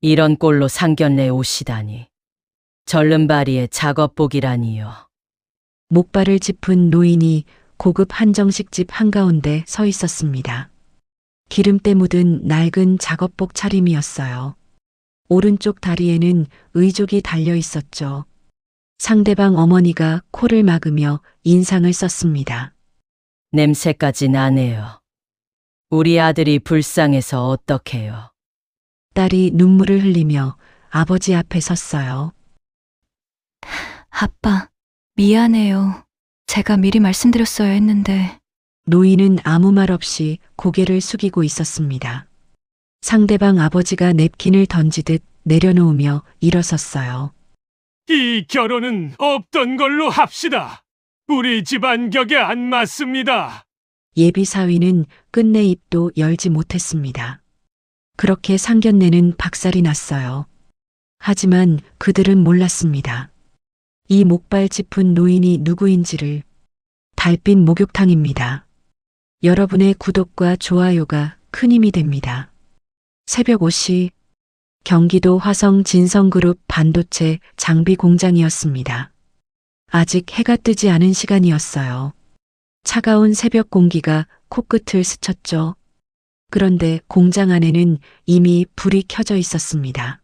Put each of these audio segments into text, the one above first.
이런 꼴로 상견례 오시다니. 절름발이의 작업복이라니요. 목발을 짚은 노인이 고급 한정식집 한가운데 서 있었습니다. 기름때 묻은 낡은 작업복 차림이었어요. 오른쪽 다리에는 의족이 달려 있었죠. 상대방 어머니가 코를 막으며 인상을 썼습니다. 냄새까지 나네요. 우리 아들이 불쌍해서 어떡해요. 딸이 눈물을 흘리며 아버지 앞에 섰어요. 아빠, 미안해요. 제가 미리 말씀드렸어야 했는데. 노인은 아무 말 없이 고개를 숙이고 있었습니다. 상대방 아버지가 냅킨을 던지듯 내려놓으며 일어섰어요. 이 결혼은 없던 걸로 합시다. 우리 집안 격에 안 맞습니다. 예비 사위는 끝내 입도 열지 못했습니다. 그렇게 상견례는 박살이 났어요. 하지만 그들은 몰랐습니다. 이 목발 짚은 노인이 누구인지를. 달빛 목욕탕입니다. 여러분의 구독과 좋아요가 큰 힘이 됩니다. 새벽 5시 경기도 화성 진성그룹 반도체 장비 공장이었습니다. 아직 해가 뜨지 않은 시간이었어요. 차가운 새벽 공기가 코끝을 스쳤죠. 그런데 공장 안에는 이미 불이 켜져 있었습니다.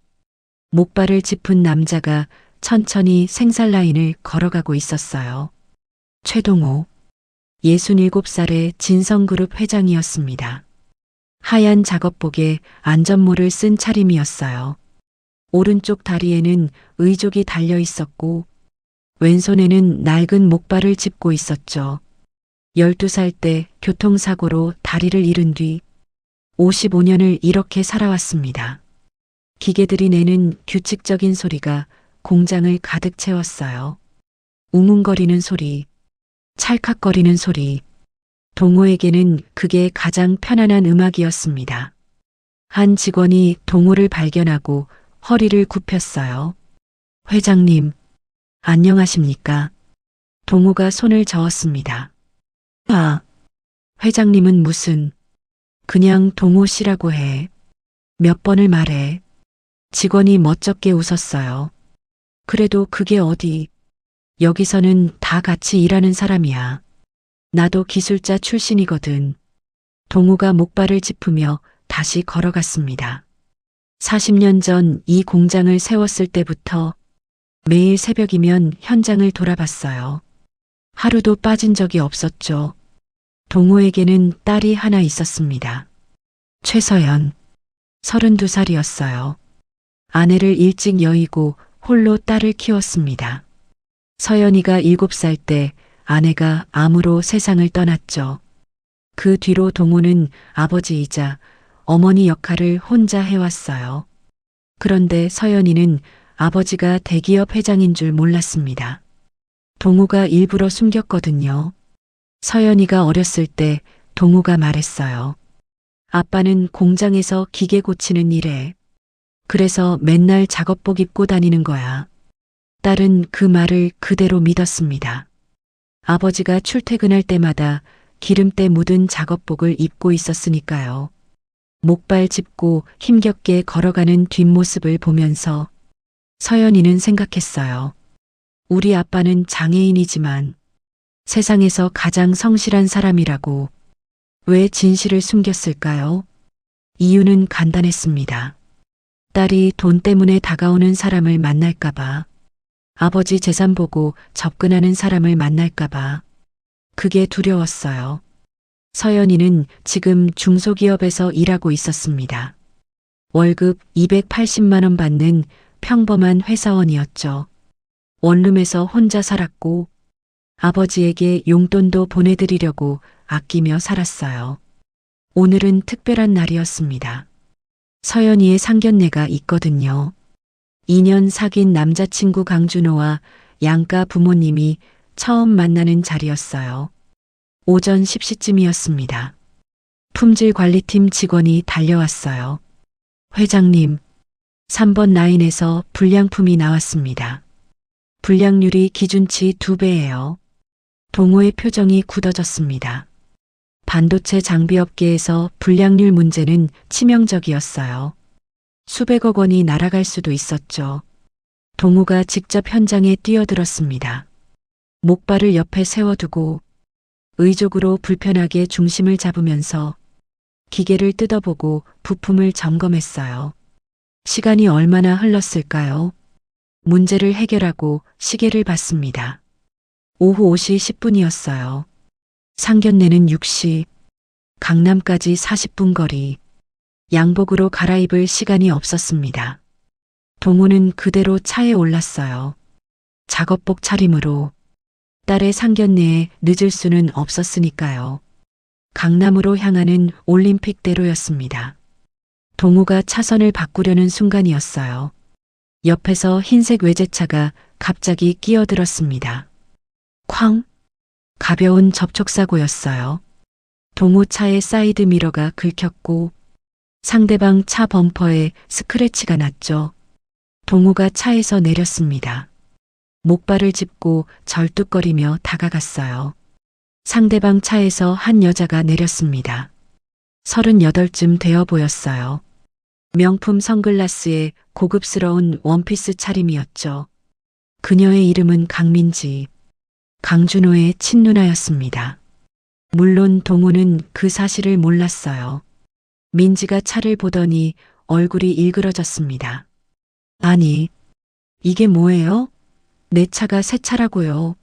목발을 짚은 남자가 천천히 생산 라인을 걸어가고 있었어요. 최동호, 67살의 진성그룹 회장이었습니다. 하얀 작업복에 안전모를 쓴 차림이었어요. 오른쪽 다리에는 의족이 달려 있었고 왼손에는 낡은 목발을 짚고 있었죠. 12살 때 교통사고로 다리를 잃은 뒤 55년을 이렇게 살아왔습니다. 기계들이 내는 규칙적인 소리가 공장을 가득 채웠어요. 웅웅거리는 소리, 찰칵거리는 소리. 동호에게는 그게 가장 편안한 음악이었습니다. 한 직원이 동호를 발견하고 허리를 굽혔어요. 회장님, 안녕하십니까? 동호가 손을 저었습니다. 아, 회장님은 무슨, 그냥 동호 씨라고 해. 몇 번을 말해. 직원이 멋쩍게 웃었어요. 그래도 그게 어디. 여기서는 다 같이 일하는 사람이야. 나도 기술자 출신이거든. 동호가 목발을 짚으며 다시 걸어갔습니다. 40년 전 이 공장을 세웠을 때부터 매일 새벽이면 현장을 돌아봤어요. 하루도 빠진 적이 없었죠. 동호에게는 딸이 하나 있었습니다. 최서연, 32살이었어요. 아내를 일찍 여의고 홀로 딸을 키웠습니다. 서연이가 7살 때 아내가 암으로 세상을 떠났죠. 그 뒤로 동호는 아버지이자 어머니 역할을 혼자 해왔어요. 그런데 서연이는 아버지가 대기업 회장인 줄 몰랐습니다. 동호가 일부러 숨겼거든요. 서연이가 어렸을 때 동호가 말했어요. 아빠는 공장에서 기계 고치는 일에. 그래서 맨날 작업복 입고 다니는 거야. 딸은 그 말을 그대로 믿었습니다. 아버지가 출퇴근할 때마다 기름때 묻은 작업복을 입고 있었으니까요. 목발 짚고 힘겹게 걸어가는 뒷모습을 보면서 서연이는 생각했어요. 우리 아빠는 장애인이지만 세상에서 가장 성실한 사람이라고. 왜 진실을 숨겼을까요? 이유는 간단했습니다. 딸이 돈 때문에 다가오는 사람을 만날까봐. 아버지 재산 보고 접근하는 사람을 만날까봐. 그게 두려웠어요. 서연이는 지금 중소기업에서 일하고 있었습니다. 월급 280만 원 받는 평범한 회사원이었죠. 원룸에서 혼자 살았고 아버지에게 용돈도 보내드리려고 아끼며 살았어요. 오늘은 특별한 날이었습니다. 서연이의 상견례가 있거든요. 2년 사귄 남자친구 강준호와 양가 부모님이 처음 만나는 자리였어요. 오전 10시쯤이었습니다. 품질관리팀 직원이 달려왔어요. 회장님, 3번 라인에서 불량품이 나왔습니다. 불량률이 기준치 2배예요. 동호의 표정이 굳어졌습니다. 반도체 장비업계에서 불량률 문제는 치명적이었어요. 수백억 원이 날아갈 수도 있었죠. 동우가 직접 현장에 뛰어들었습니다. 목발을 옆에 세워두고 의족으로 불편하게 중심을 잡으면서 기계를 뜯어보고 부품을 점검했어요. 시간이 얼마나 흘렀을까요? 문제를 해결하고 시계를 봤습니다. 오후 5시 10분이었어요. 상견례는 6시, 강남까지 40분 거리, 양복으로 갈아입을 시간이 없었습니다. 동우는 그대로 차에 올랐어요. 작업복 차림으로. 딸의 상견례에 늦을 수는 없었으니까요. 강남으로 향하는 올림픽대로였습니다. 동우가 차선을 바꾸려는 순간이었어요. 옆에서 흰색 외제차가 갑자기 끼어들었습니다. 쾅! 가벼운 접촉사고였어요. 동우 차의 사이드 미러가 긁혔고 상대방 차 범퍼에 스크래치가 났죠. 동우가 차에서 내렸습니다. 목발을 짚고 절뚝거리며 다가갔어요. 상대방 차에서 한 여자가 내렸습니다. 38쯤 되어 보였어요. 명품 선글라스에 고급스러운 원피스 차림이었죠. 그녀의 이름은 강민지, 강준호의 친누나였습니다. 물론 동우는 그 사실을 몰랐어요. 민지가 차를 보더니 얼굴이 일그러졌습니다. 아니, 이게 뭐예요? 내 차가 새 차라고요.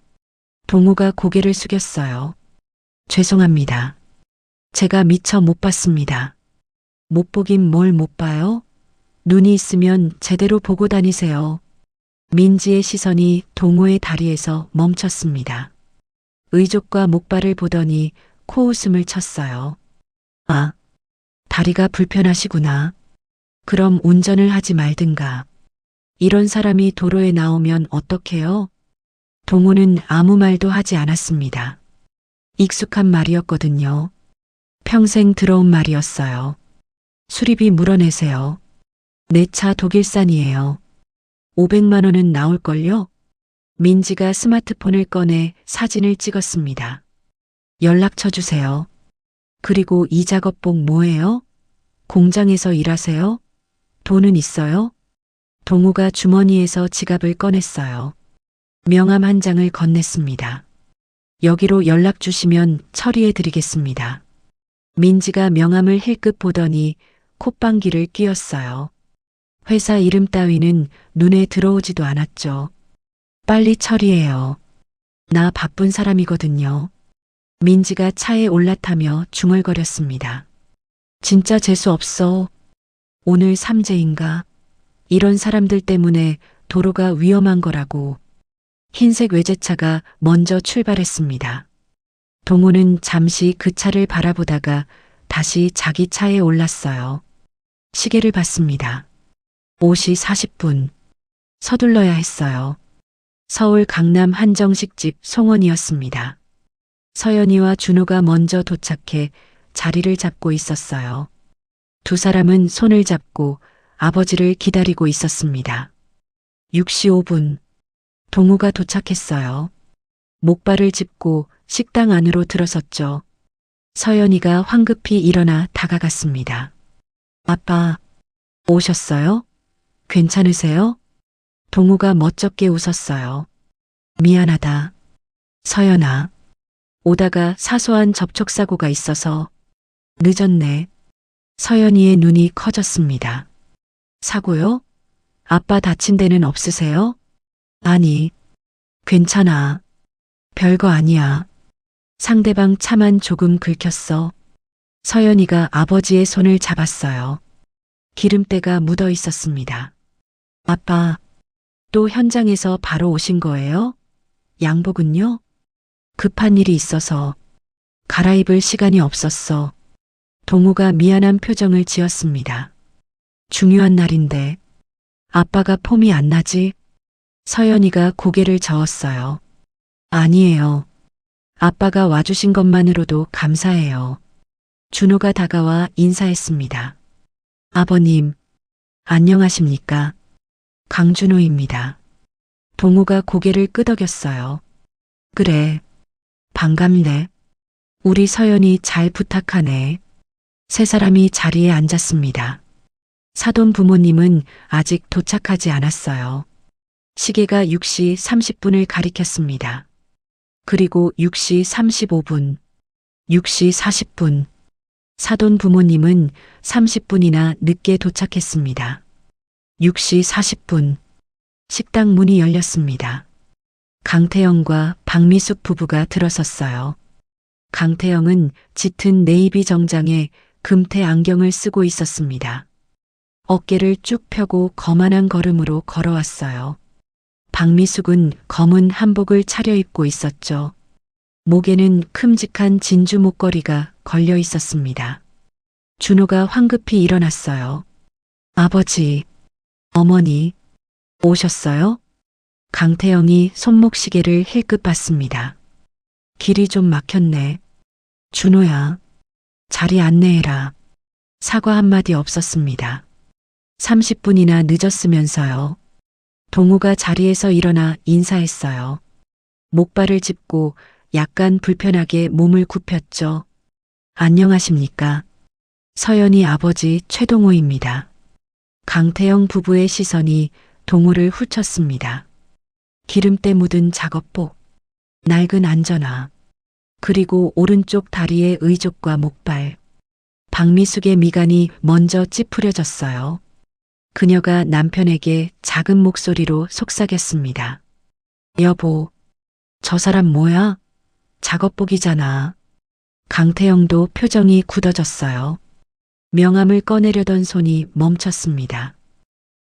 동우가 고개를 숙였어요. 죄송합니다. 제가 미처 못 봤습니다. 못 보긴 뭘 못 봐요? 눈이 있으면 제대로 보고 다니세요. 민지의 시선이 동우의 다리에서 멈췄습니다. 의족과 목발을 보더니 코웃음을 쳤어요. 아, 다리가 불편하시구나. 그럼 운전을 하지 말든가. 이런 사람이 도로에 나오면 어떡해요? 동우는 아무 말도 하지 않았습니다. 익숙한 말이었거든요. 평생 들어온 말이었어요. 수리비 물어내세요. 내 차 독일산이에요. 500만 원은 나올걸요? 민지가 스마트폰을 꺼내 사진을 찍었습니다. 연락처 주세요. 그리고 이 작업복 뭐예요? 공장에서 일하세요? 돈은 있어요? 동우가 주머니에서 지갑을 꺼냈어요. 명함 한 장을 건넸습니다. 여기로 연락 주시면 처리해 드리겠습니다. 민지가 명함을 힐끗 보더니 콧방귀를 뀌었어요. 회사 이름 따위는 눈에 들어오지도 않았죠. 빨리 처리해요. 나 바쁜 사람이거든요. 민지가 차에 올라타며 중얼거렸습니다. 진짜 재수 없어. 오늘 삼재인가? 이런 사람들 때문에 도로가 위험한 거라고. 흰색 외제차가 먼저 출발했습니다. 동우는 잠시 그 차를 바라보다가 다시 자기 차에 올랐어요. 시계를 봤습니다. 5시 40분. 서둘러야 했어요. 서울 강남 한정식집 송원이었습니다. 서연이와 준호가 먼저 도착해 자리를 잡고 있었어요. 두 사람은 손을 잡고 아버지를 기다리고 있었습니다. 6시 5분. 동우가 도착했어요. 목발을 짚고 식당 안으로 들어섰죠. 서연이가 황급히 일어나 다가갔습니다. 아빠, 오셨어요? 괜찮으세요? 동우가 멋쩍게 웃었어요. 미안하다. 서연아. 오다가 사소한 접촉사고가 있어서 늦었네. 서연이의 눈이 커졌습니다. 사고요? 아빠 다친 데는 없으세요? 아니, 괜찮아. 별거 아니야. 상대방 차만 조금 긁혔어. 서연이가 아버지의 손을 잡았어요. 기름때가 묻어 있었습니다. 아빠, 또 현장에서 바로 오신 거예요? 양복은요? 급한 일이 있어서 갈아입을 시간이 없었어. 동우가 미안한 표정을 지었습니다. 중요한 날인데 아빠가 폼이 안 나지? 서연이가 고개를 저었어요. 아니에요. 아빠가 와주신 것만으로도 감사해요. 준호가 다가와 인사했습니다. 아버님, 안녕하십니까? 강준호입니다. 동우가 고개를 끄덕였어요. 그래, 반갑네. 우리 서연이 잘 부탁하네. 세 사람이 자리에 앉았습니다. 사돈 부모님은 아직 도착하지 않았어요. 시계가 6시 30분을 가리켰습니다. 그리고 6시 35분, 6시 40분. 사돈 부모님은 30분이나 늦게 도착했습니다. 6시 40분. 식당 문이 열렸습니다. 강태영과 박미숙 부부가 들어섰어요. 강태영은 짙은 네이비 정장에 금태 안경을 쓰고 있었습니다. 어깨를 쭉 펴고 거만한 걸음으로 걸어왔어요. 박미숙은 검은 한복을 차려입고 있었죠. 목에는 큼직한 진주 목걸이가 걸려 있었습니다. 준호가 황급히 일어났어요. 아버지, 어머니, 오셨어요? 강태영이 손목시계를 힐끗 봤습니다. 길이 좀 막혔네. 준호야, 자리 안내해라. 사과 한마디 없었습니다. 30분이나 늦었으면서요. 동우가 자리에서 일어나 인사했어요. 목발을 짚고 약간 불편하게 몸을 굽혔죠. 안녕하십니까? 서연이 아버지 최동호입니다. 강태영 부부의 시선이 동우를 훑쳤습니다. 기름때 묻은 작업복, 낡은 안전화, 그리고 오른쪽 다리의 의족과 목발. 박미숙의 미간이 먼저 찌푸려졌어요. 그녀가 남편에게 작은 목소리로 속삭였습니다. 여보, 저 사람 뭐야? 작업복이잖아. 강태영도 표정이 굳어졌어요. 명함을 꺼내려던 손이 멈췄습니다.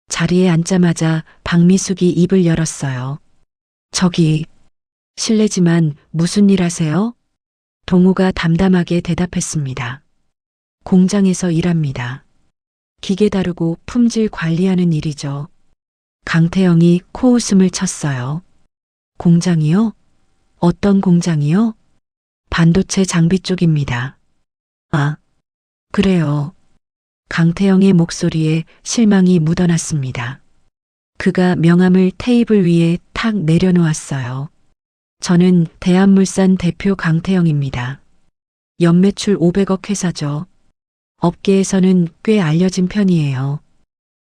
자리에 앉자마자 박미숙이 입을 열었어요. 저기, 실례지만 무슨 일 하세요? 동우가 담담하게 대답했습니다. 공장에서 일합니다. 기계 다루고 품질 관리하는 일이죠. 강태영이 코웃음을 쳤어요. 공장이요? 어떤 공장이요? 반도체 장비 쪽입니다. 아, 그래요. 강태영의 목소리에 실망이 묻어났습니다. 그가 명함을 테이블 위에 탁 내려놓았어요. 저는 대한물산 대표 강태영입니다. 연매출 500억 회사죠. 업계에서는 꽤 알려진 편이에요.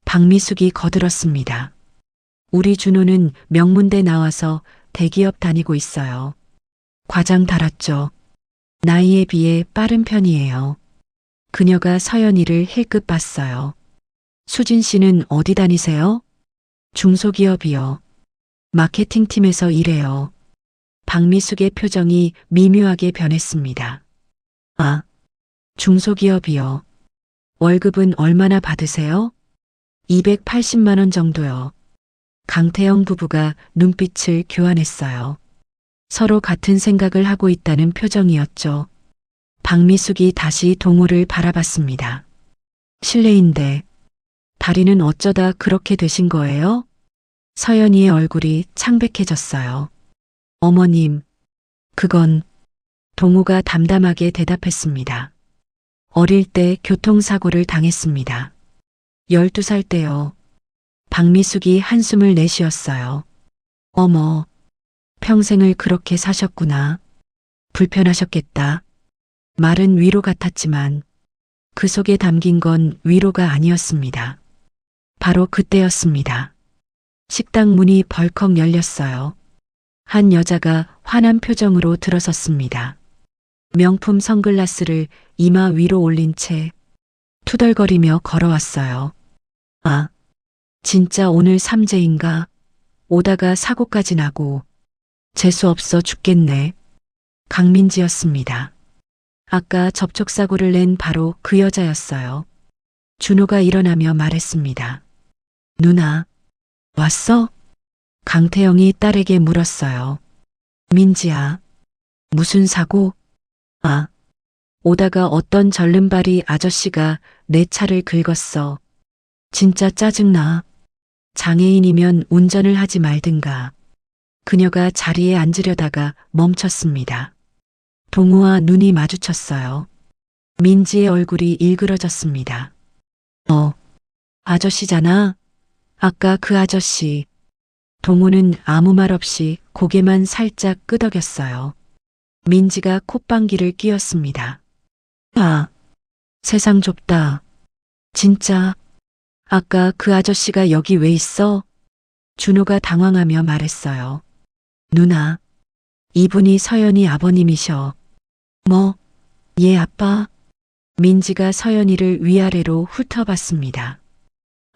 박미숙이 거들었습니다. 우리 준호는 명문대 나와서 대기업 다니고 있어요. 과장 달았죠. 나이에 비해 빠른 편이에요. 그녀가 서연이를 힐끗 봤어요. 수진 씨는 어디 다니세요? 중소기업이요. 마케팅팀에서 일해요. 박미숙의 표정이 미묘하게 변했습니다. 아, 중소기업이요. 월급은 얼마나 받으세요? 280만 원 정도요. 강태영 부부가 눈빛을 교환했어요. 서로 같은 생각을 하고 있다는 표정이었죠. 박미숙이 다시 동호를 바라봤습니다. 실례인데 다리는 어쩌다 그렇게 되신 거예요? 서연이의 얼굴이 창백해졌어요. 어머님, 그건 동우가 담담하게 대답했습니다. 어릴 때 교통사고를 당했습니다. 12살 때요. 박미숙이 한숨을 내쉬었어요. 어머, 평생을 그렇게 사셨구나. 불편하셨겠다. 말은 위로 같았지만 그 속에 담긴 건 위로가 아니었습니다. 바로 그때였습니다. 식당 문이 벌컥 열렸어요. 한 여자가 환한 표정으로 들어섰습니다. 명품 선글라스를 이마 위로 올린 채 투덜거리며 걸어왔어요. 아, 진짜 오늘 삼재인가? 오다가 사고까지 나고 재수없어 죽겠네. 강민지였습니다. 아까 접촉사고를 낸 바로 그 여자였어요. 준호가 일어나며 말했습니다. 누나, 왔어? 강태영이 딸에게 물었어요. 민지야, 무슨 사고? 아, 오다가 어떤 절름발이 아저씨가 내 차를 긁었어. 진짜 짜증나. 장애인이면 운전을 하지 말든가. 그녀가 자리에 앉으려다가 멈췄습니다. 동우와 눈이 마주쳤어요. 민지의 얼굴이 일그러졌습니다. 아저씨잖아. 아까 그 아저씨. 동우는 아무 말 없이 고개만 살짝 끄덕였어요. 민지가 콧방귀를 뀌었습니다. 아, 세상 좁다. 진짜 아까 그 아저씨가 여기 왜 있어? 준호가 당황하며 말했어요. 누나, 이분이 서연이 아버님이셔. 뭐, 예, 아빠. 민지가 서연이를 위아래로 훑어봤습니다.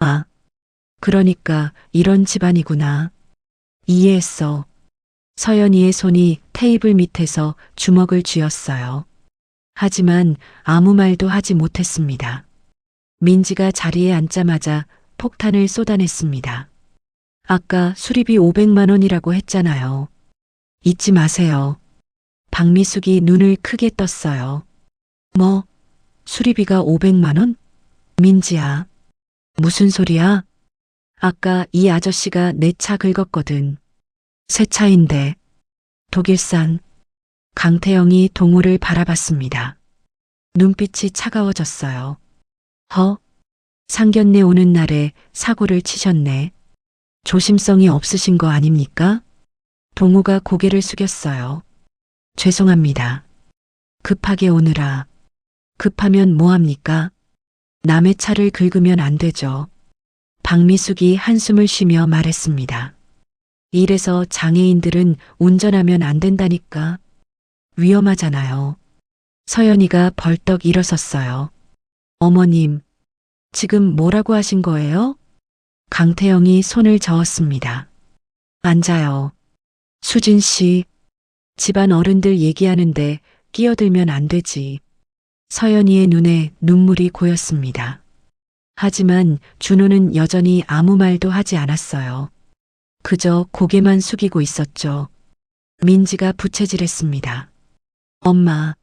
아, 그러니까 이런 집안이구나. 이해했어. 서연이의 손이 테이블 밑에서 주먹을 쥐었어요. 하지만 아무 말도 하지 못했습니다. 민지가 자리에 앉자마자 폭탄을 쏟아냈습니다. 아까 수리비 500만 원이라고 했잖아요. 잊지 마세요. 박미숙이 눈을 크게 떴어요. 뭐, 수리비가 500만 원? 민지야. 무슨 소리야? 아까 이 아저씨가 내 차 긁었거든. 새 차인데. 독일산. 강태영이 동호를 바라봤습니다. 눈빛이 차가워졌어요. 상견례 오는 날에 사고를 치셨네. 조심성이 없으신 거 아닙니까? 동호가 고개를 숙였어요. 죄송합니다. 급하게 오느라. 급하면 뭐합니까? 남의 차를 긁으면 안 되죠. 박미숙이 한숨을 쉬며 말했습니다. 이래서 장애인들은 운전하면 안 된다니까. 위험하잖아요. 서연이가 벌떡 일어섰어요. 어머님, 지금 뭐라고 하신 거예요? 강태영이 손을 저었습니다. 앉아요. 수진 씨, 집안 어른들 얘기하는데 끼어들면 안 되지. 서연이의 눈에 눈물이 고였습니다. 하지만 준호는 여전히 아무 말도 하지 않았어요. 그저 고개만 숙이고 있었죠. 민지가 부채질했습니다. 엄마,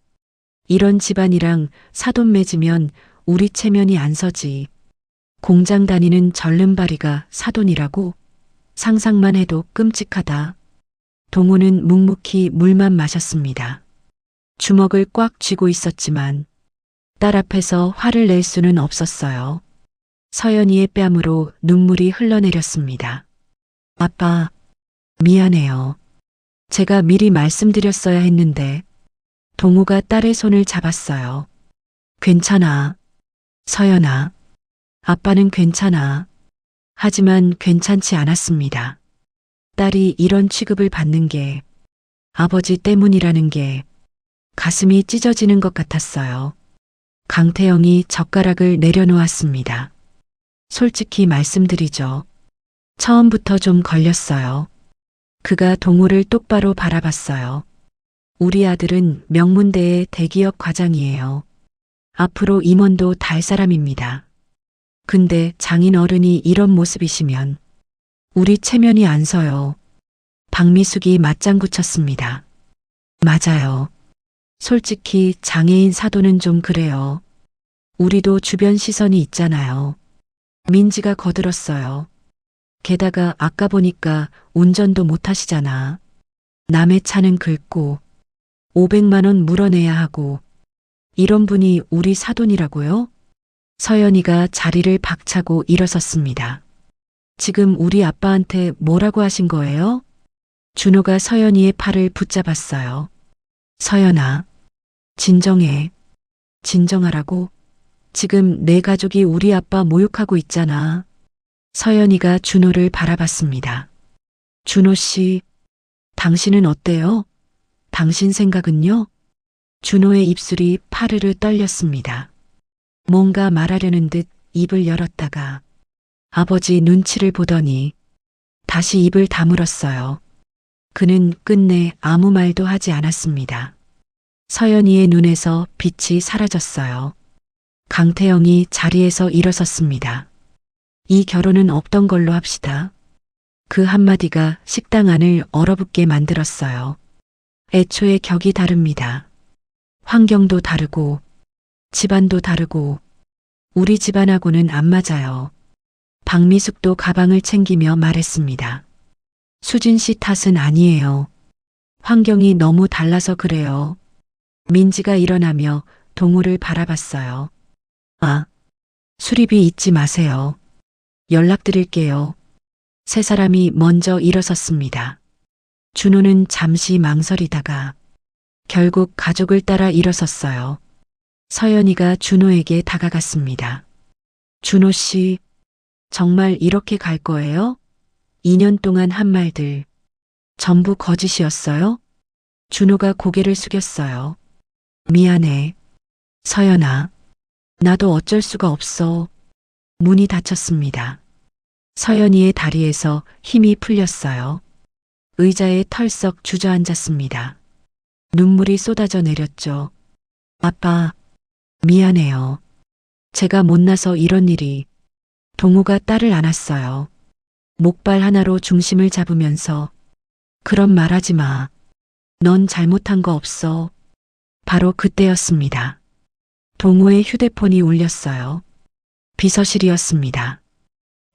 이런 집안이랑 사돈 맺으면 우리 체면이 안 서지. 공장 다니는 절름발이가 사돈이라고? 상상만 해도 끔찍하다. 동호는 묵묵히 물만 마셨습니다. 주먹을 꽉 쥐고 있었지만 딸 앞에서 화를 낼 수는 없었어요. 서연이의 뺨으로 눈물이 흘러내렸습니다. 아빠, 미안해요. 제가 미리 말씀드렸어야 했는데. 동호가 딸의 손을 잡았어요. 괜찮아. 서연아. 아빠는 괜찮아. 하지만 괜찮지 않았습니다. 딸이 이런 취급을 받는 게 아버지 때문이라는 게 가슴이 찢어지는 것 같았어요. 강태영이 젓가락을 내려놓았습니다. 솔직히 말씀드리죠. 처음부터 좀 걸렸어요. 그가 동호를 똑바로 바라봤어요. 우리 아들은 명문대의 대기업 과장이에요. 앞으로 임원도 달 사람입니다. 근데 장인 어른이 이런 모습이시면 우리 체면이 안 서요. 박미숙이 맞장구 쳤습니다. 맞아요. 솔직히 장애인 사도는 좀 그래요. 우리도 주변 시선이 있잖아요. 민지가 거들었어요. 게다가 아까 보니까 운전도 못 하시잖아. 남의 차는 긁고 500만 원 물어내야 하고 이런 분이 우리 사돈이라고요? 서연이가 자리를 박차고 일어섰습니다. 지금 우리 아빠한테 뭐라고 하신 거예요? 준호가 서연이의 팔을 붙잡았어요. 서연아, 진정해. 진정하라고? 지금 내 가족이 우리 아빠 모욕하고 있잖아. 서연이가 준호를 바라봤습니다. 준호 씨, 당신은 어때요? 당신 생각은요? 준호의 입술이 파르르 떨렸습니다. 뭔가 말하려는 듯 입을 열었다가 아버지 눈치를 보더니 다시 입을 다물었어요. 그는 끝내 아무 말도 하지 않았습니다. 서연이의 눈에서 빛이 사라졌어요. 강태영이 자리에서 일어섰습니다. 이 결혼은 없던 걸로 합시다. 그 한마디가 식당 안을 얼어붙게 만들었어요. 애초에 격이 다릅니다. 환경도 다르고 집안도 다르고 우리 집안하고는 안 맞아요. 박미숙도 가방을 챙기며 말했습니다. 수진 씨 탓은 아니에요. 환경이 너무 달라서 그래요. 민지가 일어나며 동호를 바라봤어요. 아, 수리비 잊지 마세요. 연락드릴게요. 세 사람이 먼저 일어섰습니다. 준호는 잠시 망설이다가 결국 가족을 따라 일어섰어요. 서연이가 준호에게 다가갔습니다. 준호 씨, 정말 이렇게 갈 거예요? 2년 동안 한 말들 전부 거짓이었어요? 준호가 고개를 숙였어요. 미안해. 서연아. 나도 어쩔 수가 없어. 문이 닫혔습니다. 서연이의 다리에서 힘이 풀렸어요. 의자에 털썩 주저앉았습니다. 눈물이 쏟아져 내렸죠. 아빠, 미안해요. 제가 못나서 이런 일이. 동우가 딸을 안았어요. 목발 하나로 중심을 잡으면서 그런 말 하지 마. 넌 잘못한 거 없어. 바로 그때였습니다. 동우의 휴대폰이 울렸어요. 비서실이었습니다.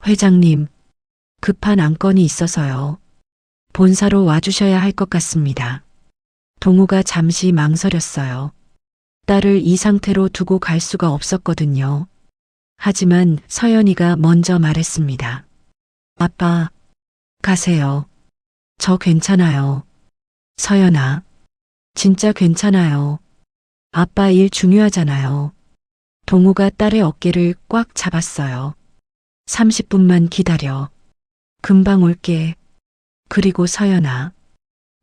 회장님, 급한 안건이 있어서요. 본사로 와주셔야 할 것 같습니다. 동우가 잠시 망설였어요. 딸을 이 상태로 두고 갈 수가 없었거든요. 하지만 서연이가 먼저 말했습니다. 아빠, 가세요. 저 괜찮아요. 서연아, 진짜 괜찮아요. 아빠 일 중요하잖아요. 동우가 딸의 어깨를 꽉 잡았어요. 30분만 기다려. 금방 올게. 그리고 서연아.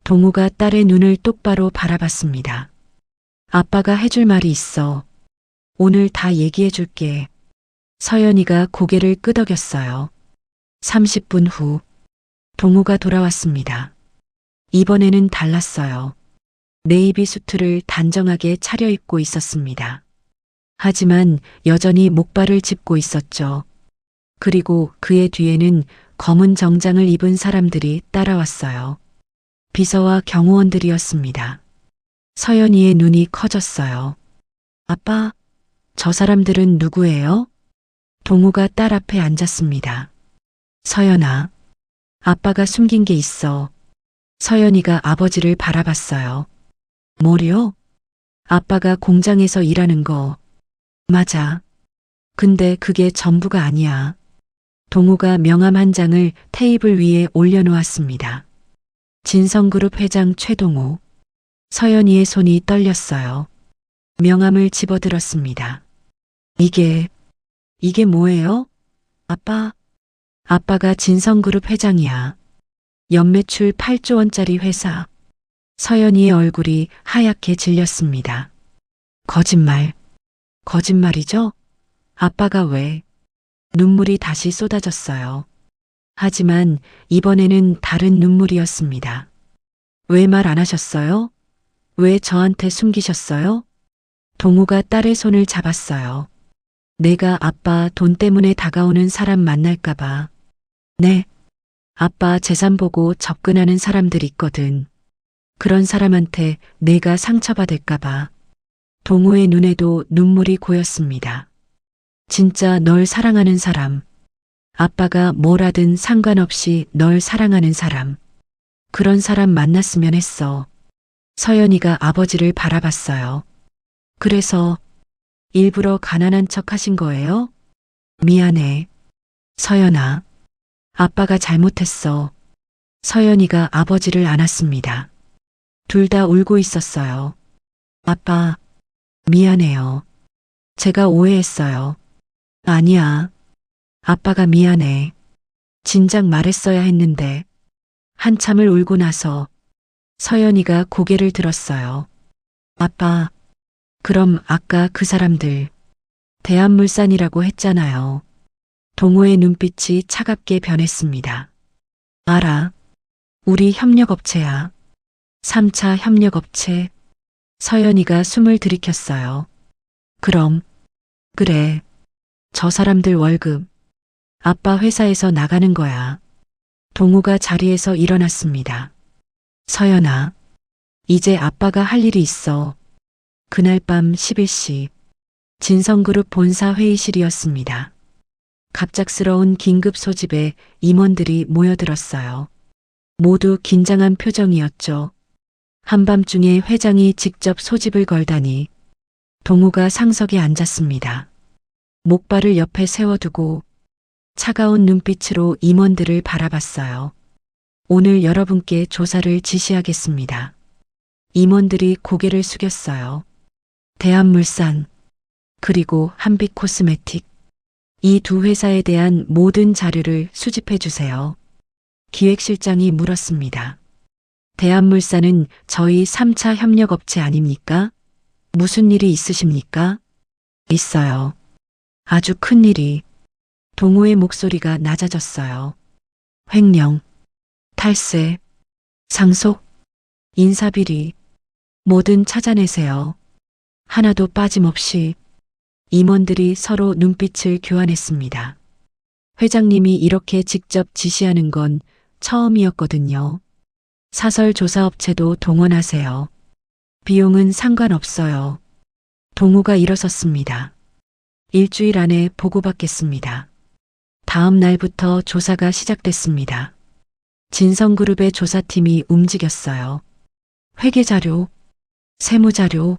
동우가 딸의 눈을 똑바로 바라봤습니다. 아빠가 해줄 말이 있어. 오늘 다 얘기해 줄게. 서연이가 고개를 끄덕였어요. 30분 후, 동우가 돌아왔습니다. 이번에는 달랐어요. 네이비 수트를 단정하게 차려입고 있었습니다. 하지만 여전히 목발을 짚고 있었죠. 그리고 그의 뒤에는 검은 정장을 입은 사람들이 따라왔어요. 비서와 경호원들이었습니다. 서연이의 눈이 커졌어요. 아빠, 저 사람들은 누구예요? 동우가 딸 앞에 앉았습니다. 서연아, 아빠가 숨긴 게 있어. 서연이가 아버지를 바라봤어요. 뭐요? 아빠가 공장에서 일하는 거. 맞아. 근데 그게 전부가 아니야. 동우가 명함 한 장을 테이블 위에 올려놓았습니다. 진성그룹 회장 최동우. 서연이의 손이 떨렸어요. 명함을 집어들었습니다. 이게 뭐예요? 아빠. 아빠가 진성그룹 회장이야. 연매출 8조 원짜리 회사. 서연이의 얼굴이 하얗게 질렸습니다. 거짓말. 거짓말이죠? 아빠가 왜? 눈물이 다시 쏟아졌어요. 하지만 이번에는 다른 눈물이었습니다. 왜 말 안 하셨어요? 왜 저한테 숨기셨어요? 동우가 딸의 손을 잡았어요. 내가 아빠 돈 때문에 다가오는 사람 만날까봐. 네. 아빠 재산 보고 접근하는 사람들 있거든. 그런 사람한테 내가 상처받을까봐. 동우의 눈에도 눈물이 고였습니다. 진짜 널 사랑하는 사람. 아빠가 뭘 하든 상관없이 널 사랑하는 사람. 그런 사람 만났으면 했어. 서연이가 아버지를 바라봤어요. 그래서 일부러 가난한 척 하신 거예요? 미안해. 서연아. 아빠가 잘못했어. 서연이가 아버지를 안았습니다. 둘 다 울고 있었어요. 아빠, 미안해요. 제가 오해했어요. 아니야. 아빠가 미안해. 진작 말했어야 했는데. 한참을 울고 나서 서연이가 고개를 들었어요. 아빠, 그럼 아까 그 사람들 대한물산이라고 했잖아요. 동호의 눈빛이 차갑게 변했습니다. 알아. 우리 협력업체야. 3차 협력업체. 서연이가 숨을 들이켰어요. 그럼. 그래. 저 사람들 월급. 아빠 회사에서 나가는 거야. 동우가 자리에서 일어났습니다. 서연아. 이제 아빠가 할 일이 있어. 그날 밤 11시. 진성그룹 본사 회의실이었습니다. 갑작스러운 긴급 소집에 임원들이 모여들었어요. 모두 긴장한 표정이었죠. 한밤중에 회장이 직접 소집을 걸다니. 동우가 상석에 앉았습니다. 목발을 옆에 세워두고 차가운 눈빛으로 임원들을 바라봤어요. 오늘 여러분께 조사를 지시하겠습니다. 임원들이 고개를 숙였어요. 대한물산, 그리고 한빛코스메틱. 이 두 회사에 대한 모든 자료를 수집해 주세요. 기획실장이 물었습니다. 대한물산은 저희 3차 협력업체 아닙니까? 무슨 일이 있으십니까? 있어요. 아주 큰 일이. 동호의 목소리가 낮아졌어요. 횡령, 탈세, 상속, 인사비리, 뭐든 찾아내세요. 하나도 빠짐없이. 임원들이 서로 눈빛을 교환했습니다. 회장님이 이렇게 직접 지시하는 건 처음이었거든요. 사설 조사업체도 동원하세요. 비용은 상관없어요. 동호가 일어섰습니다. 일주일 안에 보고받겠습니다. 다음 날부터 조사가 시작됐습니다. 진성그룹의 조사팀이 움직였어요. 회계자료, 세무자료,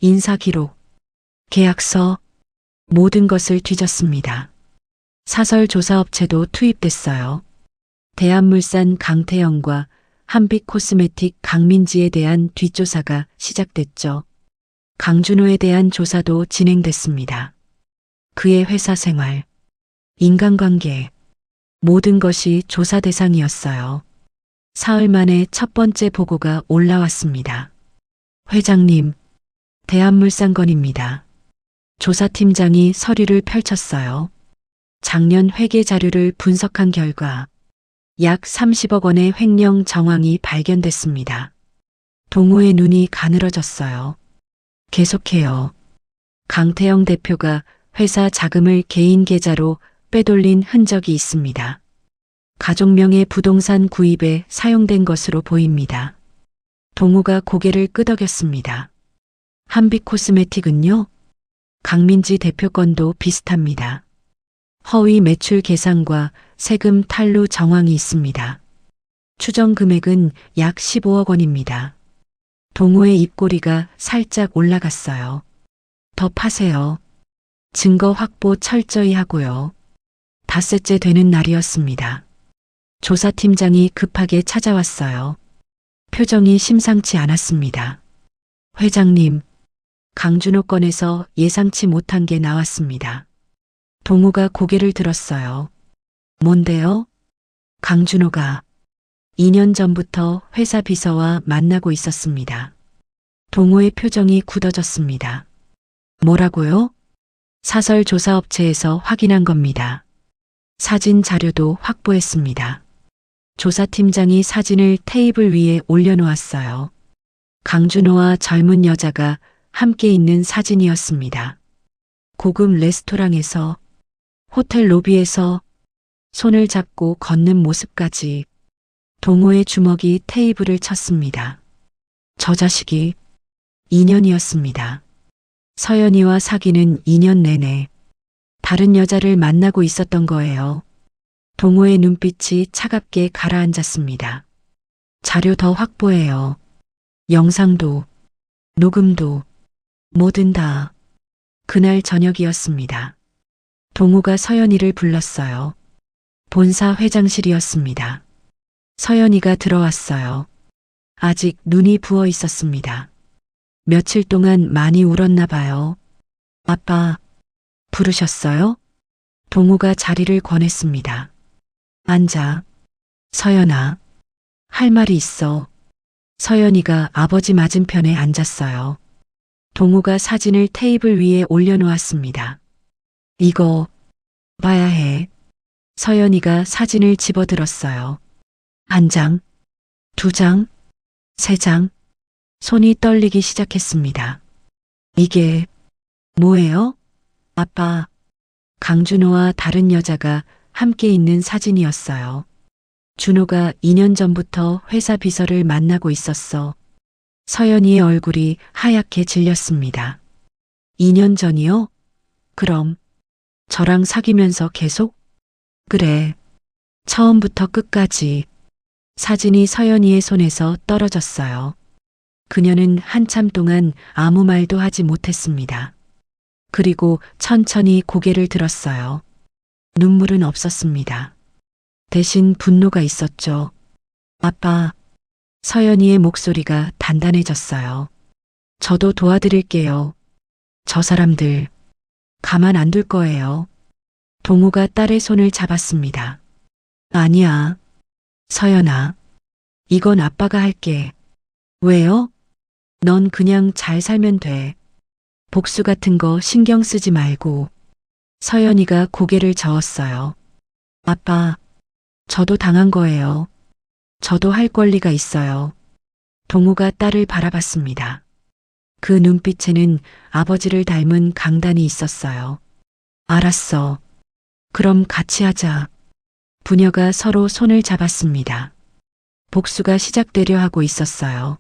인사기록, 계약서, 모든 것을 뒤졌습니다. 사설 조사업체도 투입됐어요. 대한물산 강태영과 한빛코스메틱 강민지에 대한 뒷조사가 시작됐죠. 강준호에 대한 조사도 진행됐습니다. 그의 회사 생활, 인간관계, 모든 것이 조사 대상이었어요. 사흘 만에 첫 번째 보고가 올라왔습니다. 회장님, 대한물산 건입니다. 조사팀장이 서류를 펼쳤어요. 작년 회계 자료를 분석한 결과 약 30억 원의 횡령 정황이 발견됐습니다. 동호의 눈이 가늘어졌어요. 계속해요. 강태영 대표가 회사 자금을 개인 계좌로 빼돌린 흔적이 있습니다. 가족명의 부동산 구입에 사용된 것으로 보입니다. 동호가 고개를 끄덕였습니다. 한빛코스메틱은요? 강민지 대표 건도 비슷합니다. 허위 매출 계산과 세금 탈루 정황이 있습니다. 추정 금액은 약 15억 원입니다. 동호의 입꼬리가 살짝 올라갔어요. 더 파세요. 증거 확보 철저히 하고요. 닷새째 되는 날이었습니다. 조사팀장이 급하게 찾아왔어요. 표정이 심상치 않았습니다. 회장님, 강준호 건에서 예상치 못한 게 나왔습니다. 동호가 고개를 들었어요. 뭔데요? 강준호가 2년 전부터 회사 비서와 만나고 있었습니다. 동호의 표정이 굳어졌습니다. 뭐라고요? 사설 조사업체에서 확인한 겁니다. 사진 자료도 확보했습니다. 조사팀장이 사진을 테이블 위에 올려놓았어요. 강준호와 젊은 여자가 함께 있는 사진이었습니다. 고급 레스토랑에서, 호텔 로비에서 손을 잡고 걷는 모습까지. 동호의 주먹이 테이블을 쳤습니다. 저 자식이 2년이었습니다. 서연이와 사귀는 2년 내내 다른 여자를 만나고 있었던 거예요. 동호의 눈빛이 차갑게 가라앉았습니다. 자료 더 확보해요. 영상도, 녹음도, 뭐든 다. 그날 저녁이었습니다. 동호가 서연이를 불렀어요. 본사 회장실이었습니다. 서연이가 들어왔어요. 아직 눈이 부어 있었습니다. 며칠 동안 많이 울었나 봐요. 아빠, 부르셨어요? 동호가 자리를 권했습니다. 앉아. 서연아, 할 말이 있어. 서연이가 아버지 맞은편에 앉았어요. 동호가 사진을 테이블 위에 올려놓았습니다. 이거 봐야 해. 서연이가 사진을 집어들었어요. 한 장, 두 장, 세 장. 손이 떨리기 시작했습니다. 이게 뭐예요? 아빠, 강준호와 다른 여자가 함께 있는 사진이었어요. 준호가 2년 전부터 회사 비서를 만나고 있었어. 서연이의 얼굴이 하얗게 질렸습니다. 2년 전이요? 그럼 저랑 사귀면서 계속? 그래. 처음부터 끝까지. 사진이 서연이의 손에서 떨어졌어요. 그녀는 한참 동안 아무 말도 하지 못했습니다. 그리고 천천히 고개를 들었어요. 눈물은 없었습니다. 대신 분노가 있었죠. 아빠, 서연이의 목소리가 단단해졌어요. 저도 도와드릴게요. 저 사람들 가만 안 둘 거예요. 동우가 딸의 손을 잡았습니다. 아니야. 서연아. 이건 아빠가 할게. 왜요? 넌 그냥 잘 살면 돼. 복수 같은 거 신경 쓰지 말고. 서연이가 고개를 저었어요. 아빠, 저도 당한 거예요. 저도 할 권리가 있어요. 동우가 딸을 바라봤습니다. 그 눈빛에는 아버지를 닮은 강단이 있었어요. 알았어. 그럼 같이 하자. 부녀가 서로 손을 잡았습니다. 복수가 시작되려 하고 있었어요.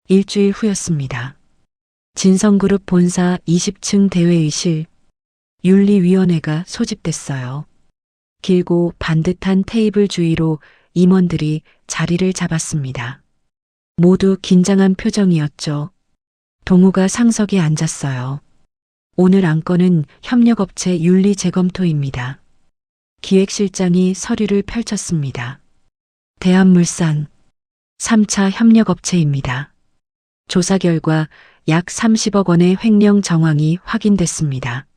일주일 후였습니다. 진성그룹 본사 20층 대회의실 윤리위원회가 소집됐어요. 길고 반듯한 테이블 주위로 임원들이 자리를 잡았습니다. 모두 긴장한 표정이었죠. 동우가 상석에 앉았어요. 오늘 안건은 협력업체 윤리 재검토입니다. 기획실장이 서류를 펼쳤습니다. 대한물산 3차 협력업체입니다. 조사 결과 약 30억 원의 횡령 정황이 확인됐습니다.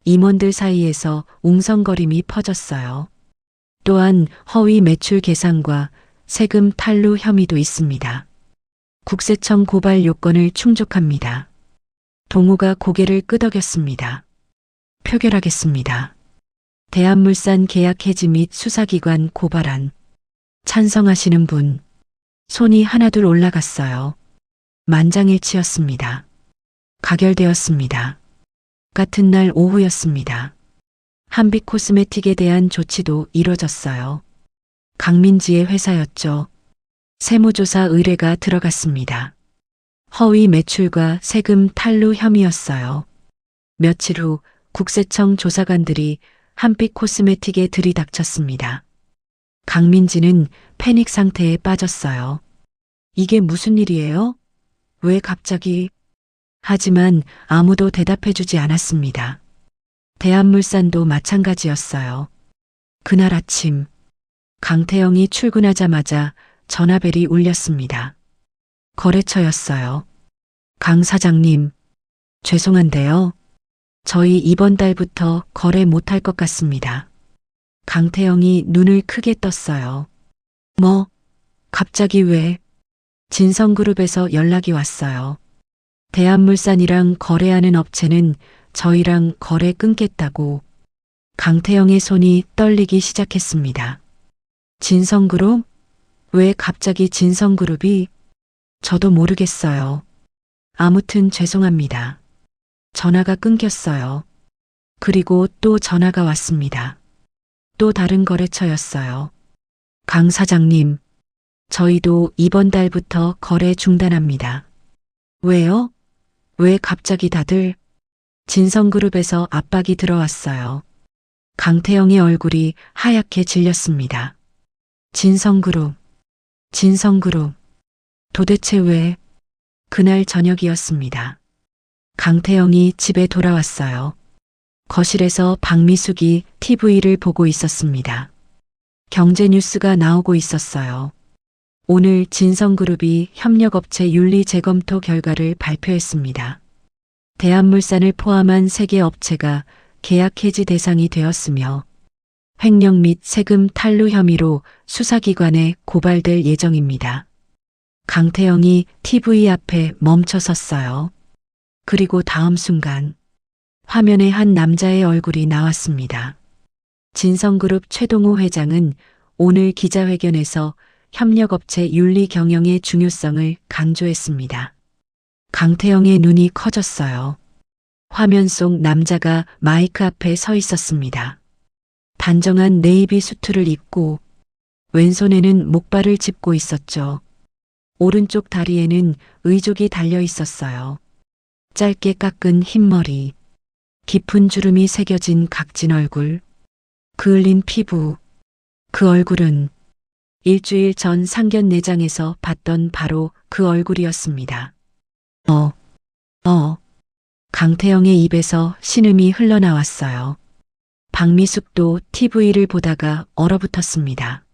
임원들 사이에서 웅성거림이 퍼졌어요. 또한 허위 매출 계산과 세금 탈루 혐의도 있습니다. 국세청 고발 요건을 충족합니다. 동우가 고개를 끄덕였습니다. 표결하겠습니다. 대한물산 계약 해지 및 수사기관 고발안 찬성하시는 분 손이 하나둘 올라갔어요. 만장일치였습니다. 가결되었습니다. 같은 날 오후였습니다. 한빛 코스메틱에 대한 조치도 이뤄졌어요. 강민지의 회사였죠. 세무조사 의뢰가 들어갔습니다. 허위 매출과 세금 탈루 혐의였어요. 며칠 후 국세청 조사관들이 한빛 코스메틱에 들이닥쳤습니다. 강민지는 패닉 상태에 빠졌어요. 이게 무슨 일이에요? 왜 갑자기? 하지만 아무도 대답해주지 않았습니다. 대한물산도 마찬가지였어요. 그날 아침 강태영이 출근하자마자 전화벨이 울렸습니다. 거래처였어요. 강 사장님, 죄송한데요. 저희 이번 달부터 거래 못할 것 같습니다. 강태영이 눈을 크게 떴어요. 뭐? 갑자기 왜? 진성그룹에서 연락이 왔어요. 대한물산이랑 거래하는 업체는 저희랑 거래 끊겠다고. 강태영의 손이 떨리기 시작했습니다. 진성그룹? 왜 갑자기 진성그룹이? 저도 모르겠어요. 아무튼 죄송합니다. 전화가 끊겼어요. 그리고 또 전화가 왔습니다. 또 다른 거래처였어요. 강 사장님, 저희도 이번 달부터 거래 중단합니다. 왜요? 왜 갑자기 다들? 진성그룹에서 압박이 들어왔어요. 강태영의 얼굴이 하얗게 질렸습니다. 진성그룹, 진성그룹. 도대체 왜? 그날 저녁이었습니다. 강태영이 집에 돌아왔어요. 거실에서 박미숙이 TV를 보고 있었습니다. 경제뉴스가 나오고 있었어요. 오늘 진성그룹이 협력업체 윤리 재검토 결과를 발표했습니다. 대한물산을 포함한 3개 업체가 계약 해지 대상이 되었으며 횡령 및 세금 탈루 혐의로 수사기관에 고발될 예정입니다. 강태영이 TV 앞에 멈춰 섰어요. 그리고 다음 순간 화면에 한 남자의 얼굴이 나왔습니다. 진성그룹 최동호 회장은 오늘 기자회견에서 협력업체 윤리 경영의 중요성을 강조했습니다. 강태영의 눈이 커졌어요. 화면 속 남자가 마이크 앞에 서 있었습니다. 단정한 네이비 수트를 입고 왼손에는 목발을 짚고 있었죠. 오른쪽 다리에는 의족이 달려 있었어요. 짧게 깎은 흰머리, 깊은 주름이 새겨진 각진 얼굴, 그을린 피부. 그 얼굴은 일주일 전 상견례장에서 봤던 바로 그 얼굴이었습니다. 강태영의 입에서 신음이 흘러나왔어요. 박미숙도 TV를 보다가 얼어붙었습니다.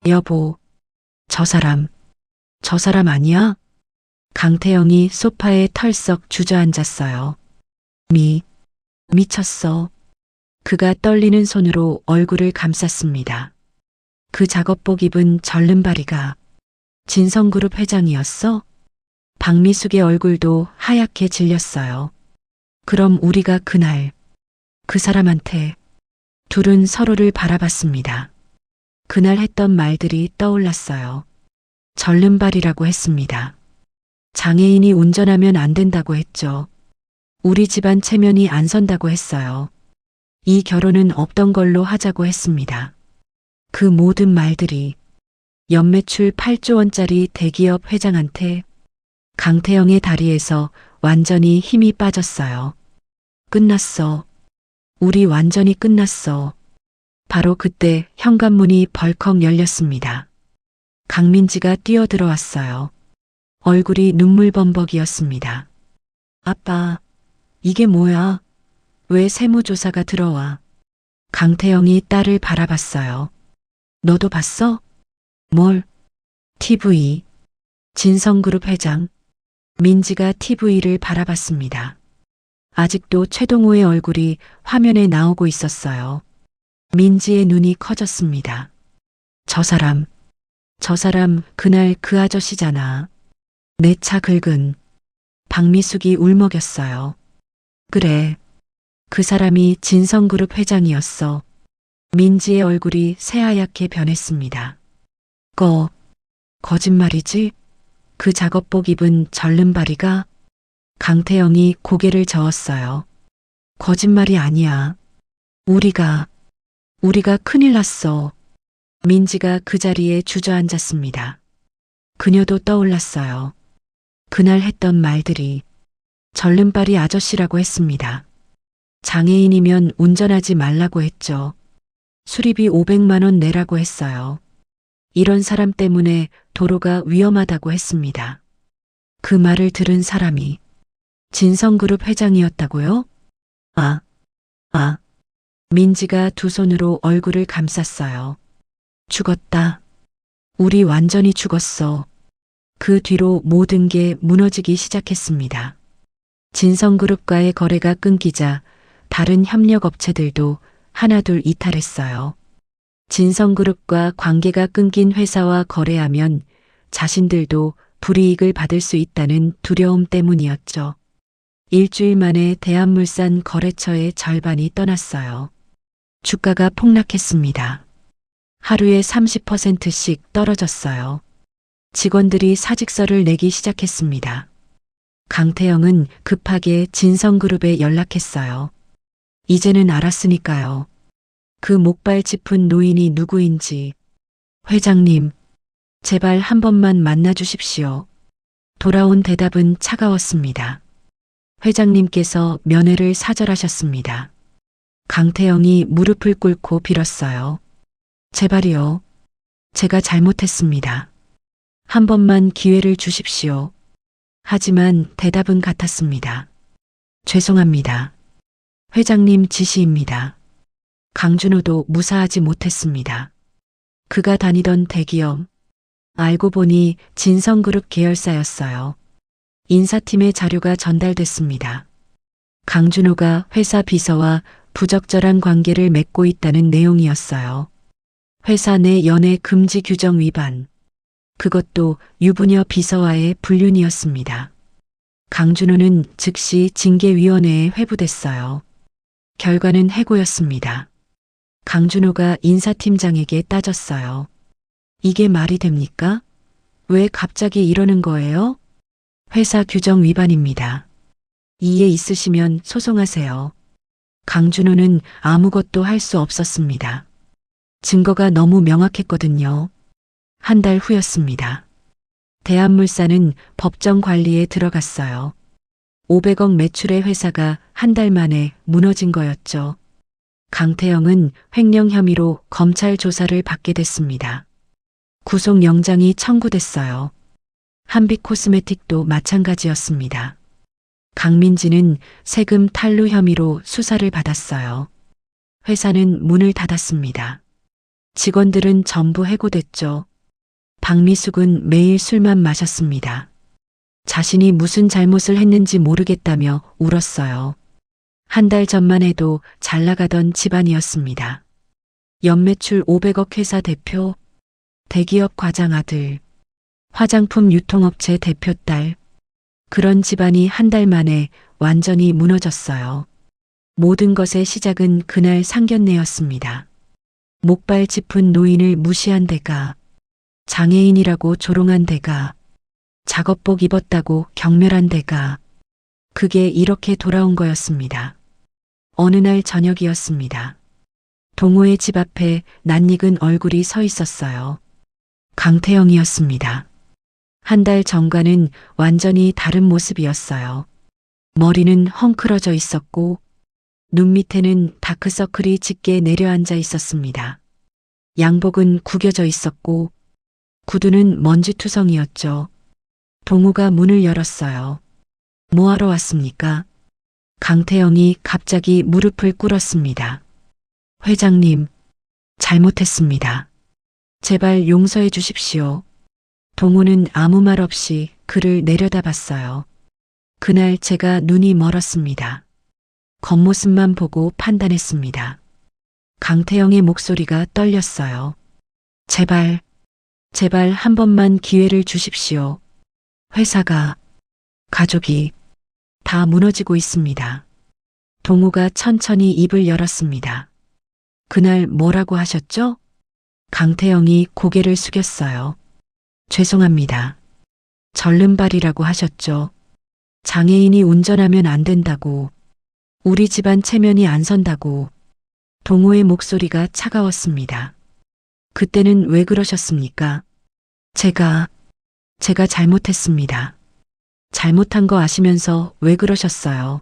여보, 저 사람 아니야? 강태영이 소파에 털썩 주저앉았어요. 미쳤어. 그가 떨리는 손으로 얼굴을 감쌌습니다. 그 작업복 입은 절름발이가 진성그룹 회장이었어? 박미숙의 얼굴도 하얗게 질렸어요. 그럼 우리가 그날 그 사람한테 둘은 서로를 바라봤습니다. 그날 했던 말들이 떠올랐어요. 절름발이라고 했습니다. 장애인이 운전하면 안 된다고 했죠. 우리 집안 체면이 안 선다고 했어요. 이 결혼은 없던 걸로 하자고 했습니다. 그 모든 말들이 연매출 8조 원짜리 대기업 회장한테 강태영의 다리에서 완전히 힘이 빠졌어요. 끝났어. 우리 완전히 끝났어. 바로 그때 현관문이 벌컥 열렸습니다. 강민지가 뛰어들어왔어요. 얼굴이 눈물범벅이었습니다. 아빠, 이게 뭐야? 왜 세무조사가 들어와? 강태영이 딸을 바라봤어요. 너도 봤어? 뭘? TV. 진성그룹 회장. 민지가 TV를 바라봤습니다. 아직도 최동호의 얼굴이 화면에 나오고 있었어요. 민지의 눈이 커졌습니다. 저 사람 그날 그 아저씨잖아. 내 차 긁은. 박미숙이 울먹였어요. 그래. 그 사람이 진성그룹 회장이었어. 민지의 얼굴이 새하얗게 변했습니다. 거짓말이지? 그 작업복 입은 절름발이가? 강태영이 고개를 저었어요. 거짓말이 아니야. 우리가 큰일 났어. 민지가 그 자리에 주저앉았습니다. 그녀도 떠올랐어요. 그날 했던 말들이 절름발이 아저씨라고 했습니다. 장애인이면 운전하지 말라고 했죠. 수리비 500만 원 내라고 했어요. 이런 사람 때문에 도로가 위험하다고 했습니다. 그 말을 들은 사람이 진성그룹 회장이었다고요? 민지가 두 손으로 얼굴을 감쌌어요. 죽었다. 우리 완전히 죽었어. 그 뒤로 모든 게 무너지기 시작했습니다. 진성그룹과의 거래가 끊기자 다른 협력업체들도 하나둘 이탈했어요. 진성그룹과 관계가 끊긴 회사와 거래하면 자신들도 불이익을 받을 수 있다는 두려움 때문이었죠. 일주일 만에 대한물산 거래처의 절반이 떠났어요. 주가가 폭락했습니다. 하루에 30%씩 떨어졌어요. 직원들이 사직서를 내기 시작했습니다. 강태영은 급하게 진성그룹에 연락했어요. 이제는 알았으니까요. 그 목발 짚은 노인이 누구인지. 회장님, 제발 한 번만 만나주십시오. 돌아온 대답은 차가웠습니다. 회장님께서 면회를 사절하셨습니다. 강태영이 무릎을 꿇고 빌었어요. 제발이요. 제가 잘못했습니다. 한 번만 기회를 주십시오. 하지만 대답은 같았습니다. 죄송합니다. 회장님 지시입니다. 강준호도 무사하지 못했습니다. 그가 다니던 대기업, 알고 보니 진성그룹 계열사였어요. 인사팀의 자료가 전달됐습니다. 강준호가 회사 비서와 부적절한 관계를 맺고 있다는 내용이었어요. 회사 내 연애 금지 규정 위반. 그것도 유부녀 비서와의 불륜이었습니다. 강준호는 즉시 징계위원회에 회부됐어요. 결과는 해고였습니다. 강준호가 인사팀장에게 따졌어요. 이게 말이 됩니까? 왜 갑자기 이러는 거예요? 회사 규정 위반입니다. 이해 있으시면 소송하세요. 강준호는 아무것도 할 수 없었습니다. 증거가 너무 명확했거든요. 한 달 후였습니다. 대한물산은 법정 관리에 들어갔어요. 500억 매출의 회사가 한 달 만에 무너진 거였죠. 강태영은 횡령 혐의로 검찰 조사를 받게 됐습니다. 구속영장이 청구됐어요. 한빛코스메틱도 마찬가지였습니다. 강민지는 세금 탈루 혐의로 수사를 받았어요. 회사는 문을 닫았습니다. 직원들은 전부 해고됐죠. 박미숙은 매일 술만 마셨습니다. 자신이 무슨 잘못을 했는지 모르겠다며 울었어요. 한 달 전만 해도 잘 나가던 집안이었습니다. 연매출 500억 회사 대표, 대기업 과장 아들, 화장품 유통업체 대표 딸. 그런 집안이 한 달 만에 완전히 무너졌어요. 모든 것의 시작은 그날 상견례였습니다. 목발 짚은 노인을 무시한 대가, 장애인이라고 조롱한 대가, 작업복 입었다고 경멸한 대가, 그게 이렇게 돌아온 거였습니다. 어느 날 저녁이었습니다. 동호의 집 앞에 낯익은 얼굴이 서 있었어요. 강태영이었습니다. 한 달 전과는 완전히 다른 모습이었어요. 머리는 헝클어져 있었고 눈 밑에는 다크서클이 짙게 내려앉아 있었습니다. 양복은 구겨져 있었고 구두는 먼지투성이었죠. 동우가 문을 열었어요. 뭐하러 왔습니까? 강태영이 갑자기 무릎을 꿇었습니다. 회장님, 잘못했습니다. 제발 용서해 주십시오. 동우는 아무 말 없이 그를 내려다봤어요. 그날 제가 눈이 멀었습니다. 겉모습만 보고 판단했습니다. 강태영의 목소리가 떨렸어요. 제발 한 번만 기회를 주십시오. 회사가, 가족이 다 무너지고 있습니다. 동우가 천천히 입을 열었습니다. 그날 뭐라고 하셨죠? 강태영이 고개를 숙였어요. 죄송합니다. 절름발이라고 하셨죠. 장애인이 운전하면 안 된다고, 우리 집안 체면이 안 선다고. 동우의 목소리가 차가웠습니다. 그때는 왜 그러셨습니까? 제가 잘못했습니다. 잘못한 거 아시면서 왜 그러셨어요?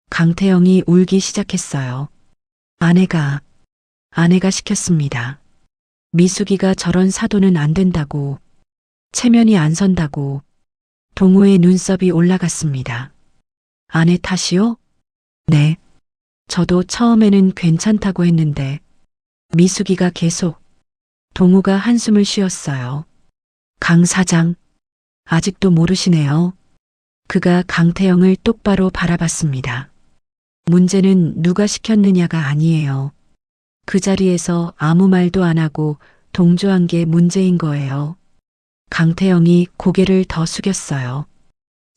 강태영이 울기 시작했어요. 아내가 시켰습니다. 미숙이가 저런 사도는 안 된다고, 체면이 안 선다고. 동우의 눈썹이 올라갔습니다. 아내 탓이요? 네. 저도 처음에는 괜찮다고 했는데 미숙이가 계속. 동우가 한숨을 쉬었어요. 강 사장, 아직도 모르시네요. 그가 강태영을 똑바로 바라봤습니다. 문제는 누가 시켰느냐가 아니에요. 그 자리에서 아무 말도 안 하고 동조한 게 문제인 거예요. 강태영이 고개를 더 숙였어요.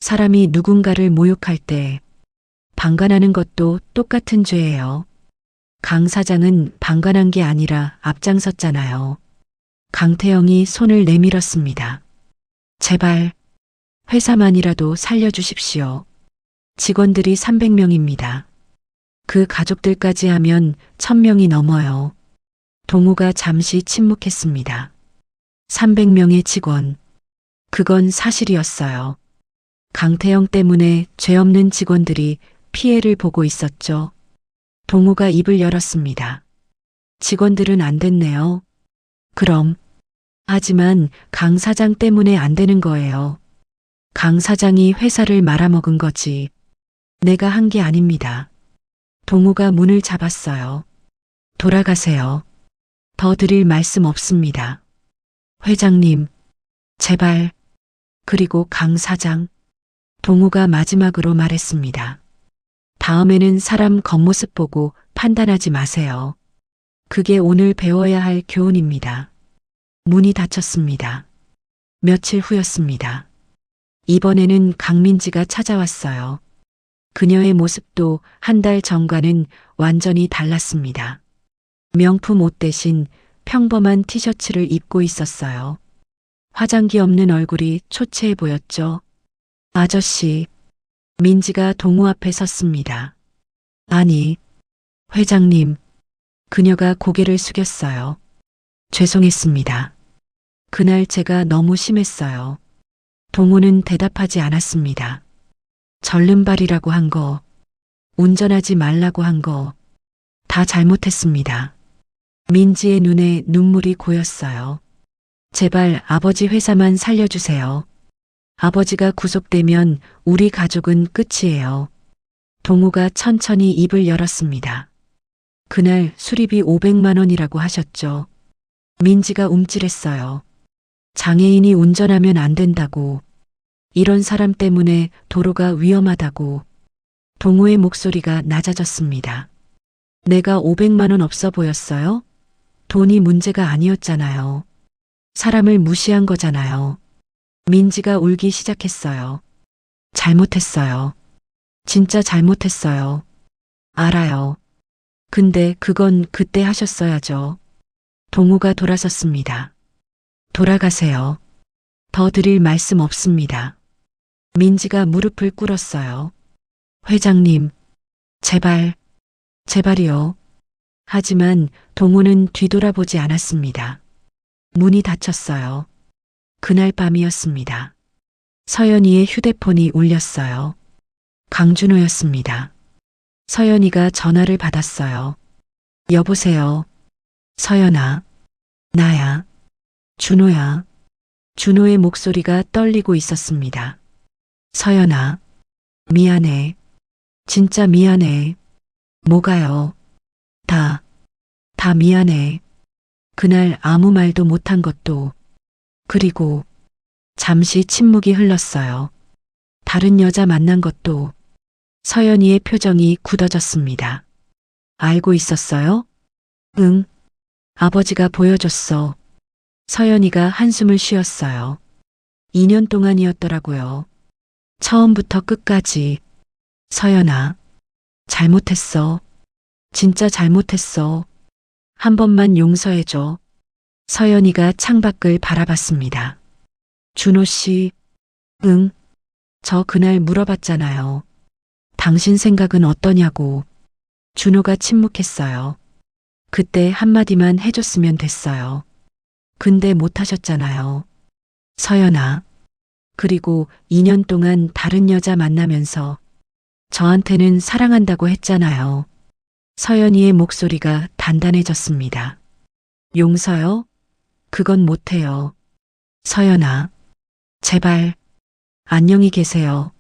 사람이 누군가를 모욕할 때 방관하는 것도 똑같은 죄예요. 강 사장은 방관한 게 아니라 앞장섰잖아요. 강태영이 손을 내밀었습니다. 제발 회사만이라도 살려주십시오. 직원들이 300명입니다. 그 가족들까지 하면 1000명이 넘어요. 동우가 잠시 침묵했습니다. 300명의 직원. 그건 사실이었어요. 강태영 때문에 죄 없는 직원들이 피해를 보고 있었죠. 동우가 입을 열었습니다. 직원들은 안 됐네요. 그럼. 하지만 강 사장 때문에 안 되는 거예요. 강 사장이 회사를 말아먹은 거지. 내가 한 게 아닙니다. 동우가 문을 잡았어요. 돌아가세요. 더 드릴 말씀 없습니다. 회장님, 제발. 그리고 강 사장. 동우가 마지막으로 말했습니다. 다음에는 사람 겉모습 보고 판단하지 마세요. 그게 오늘 배워야 할 교훈입니다. 문이 닫혔습니다. 며칠 후였습니다. 이번에는 강민지가 찾아왔어요. 그녀의 모습도 한 달 전과는 완전히 달랐습니다. 명품 옷 대신 평범한 티셔츠를 입고 있었어요. 화장기 없는 얼굴이 초췌해 보였죠. 아저씨, 민지가 동우 앞에 섰습니다. 아니, 회장님. 그녀가 고개를 숙였어요. 죄송했습니다. 그날 제가 너무 심했어요. 동우는 대답하지 않았습니다. 절름발이라고 한 거, 운전하지 말라고 한 거, 다 잘못했습니다. 민지의 눈에 눈물이 고였어요. 제발 아버지 회사만 살려주세요. 아버지가 구속되면 우리 가족은 끝이에요. 동우가 천천히 입을 열었습니다. 그날 수리비 500만 원이라고 하셨죠. 민지가 움찔했어요. 장애인이 운전하면 안 된다고. 이런 사람 때문에 도로가 위험하다고. 동호의 목소리가 낮아졌습니다. 내가 500만 원 없어 보였어요? 돈이 문제가 아니었잖아요. 사람을 무시한 거잖아요. 민지가 울기 시작했어요. 잘못했어요. 진짜 잘못했어요. 알아요. 근데 그건 그때 하셨어야죠. 동우가 돌아섰습니다. 돌아가세요. 더 드릴 말씀 없습니다. 민지가 무릎을 꿇었어요. 회장님, 제발, 제발이요. 하지만 동우는 뒤돌아보지 않았습니다. 문이 닫혔어요. 그날 밤이었습니다. 서연이의 휴대폰이 울렸어요. 강준호였습니다. 서연이가 전화를 받았어요. 여보세요. 서연아. 나야. 준호야. 준호의 목소리가 떨리고 있었습니다. 서연아. 미안해. 진짜 미안해. 뭐가요? 다 미안해. 그날 아무 말도 못한 것도. 그리고 잠시 침묵이 흘렀어요. 다른 여자 만난 것도. 서연이의 표정이 굳어졌습니다. 알고 있었어요? 응. 아버지가 보여줬어. 서연이가 한숨을 쉬었어요. 2년 동안이었더라고요. 처음부터 끝까지. 서연아, 잘못했어. 진짜 잘못했어. 한 번만 용서해줘. 서연이가 창밖을 바라봤습니다. 준호 씨, 응. 저 그날 물어봤잖아요. 당신 생각은 어떠냐고. 준호가 침묵했어요. 그때 한마디만 해줬으면 됐어요. 근데 못하셨잖아요. 서연아. 그리고 2년 동안 다른 여자 만나면서 저한테는 사랑한다고 했잖아요. 서연이의 목소리가 단단해졌습니다. 용서요? 그건 못해요. 서연아. 제발. 안녕히 계세요.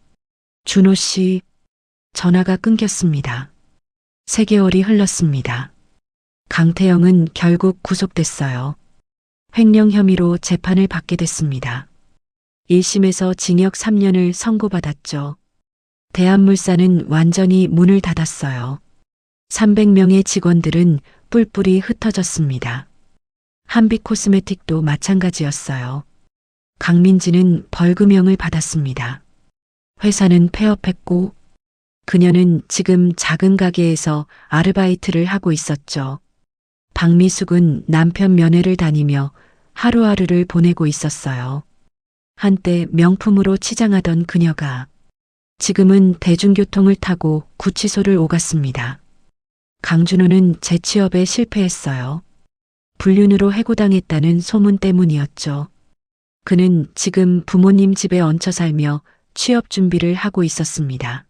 준호 씨. 전화가 끊겼습니다. 3개월이 흘렀습니다. 강태영은 결국 구속됐어요. 횡령 혐의로 재판을 받게 됐습니다. 1심에서 징역 3년을 선고받았죠. 대한물산은 완전히 문을 닫았어요. 300명의 직원들은 뿔뿔이 흩어졌습니다. 한빛코스메틱도 마찬가지였어요. 강민지는 벌금형을 받았습니다. 회사는 폐업했고 그녀는 지금 작은 가게에서 아르바이트를 하고 있었죠. 박미숙은 남편 면회를 다니며 하루하루를 보내고 있었어요. 한때 명품으로 치장하던 그녀가 지금은 대중교통을 타고 구치소를 오갔습니다. 강준호는 재취업에 실패했어요. 불륜으로 해고당했다는 소문 때문이었죠. 그는 지금 부모님 집에 얹혀 살며 취업 준비를 하고 있었습니다.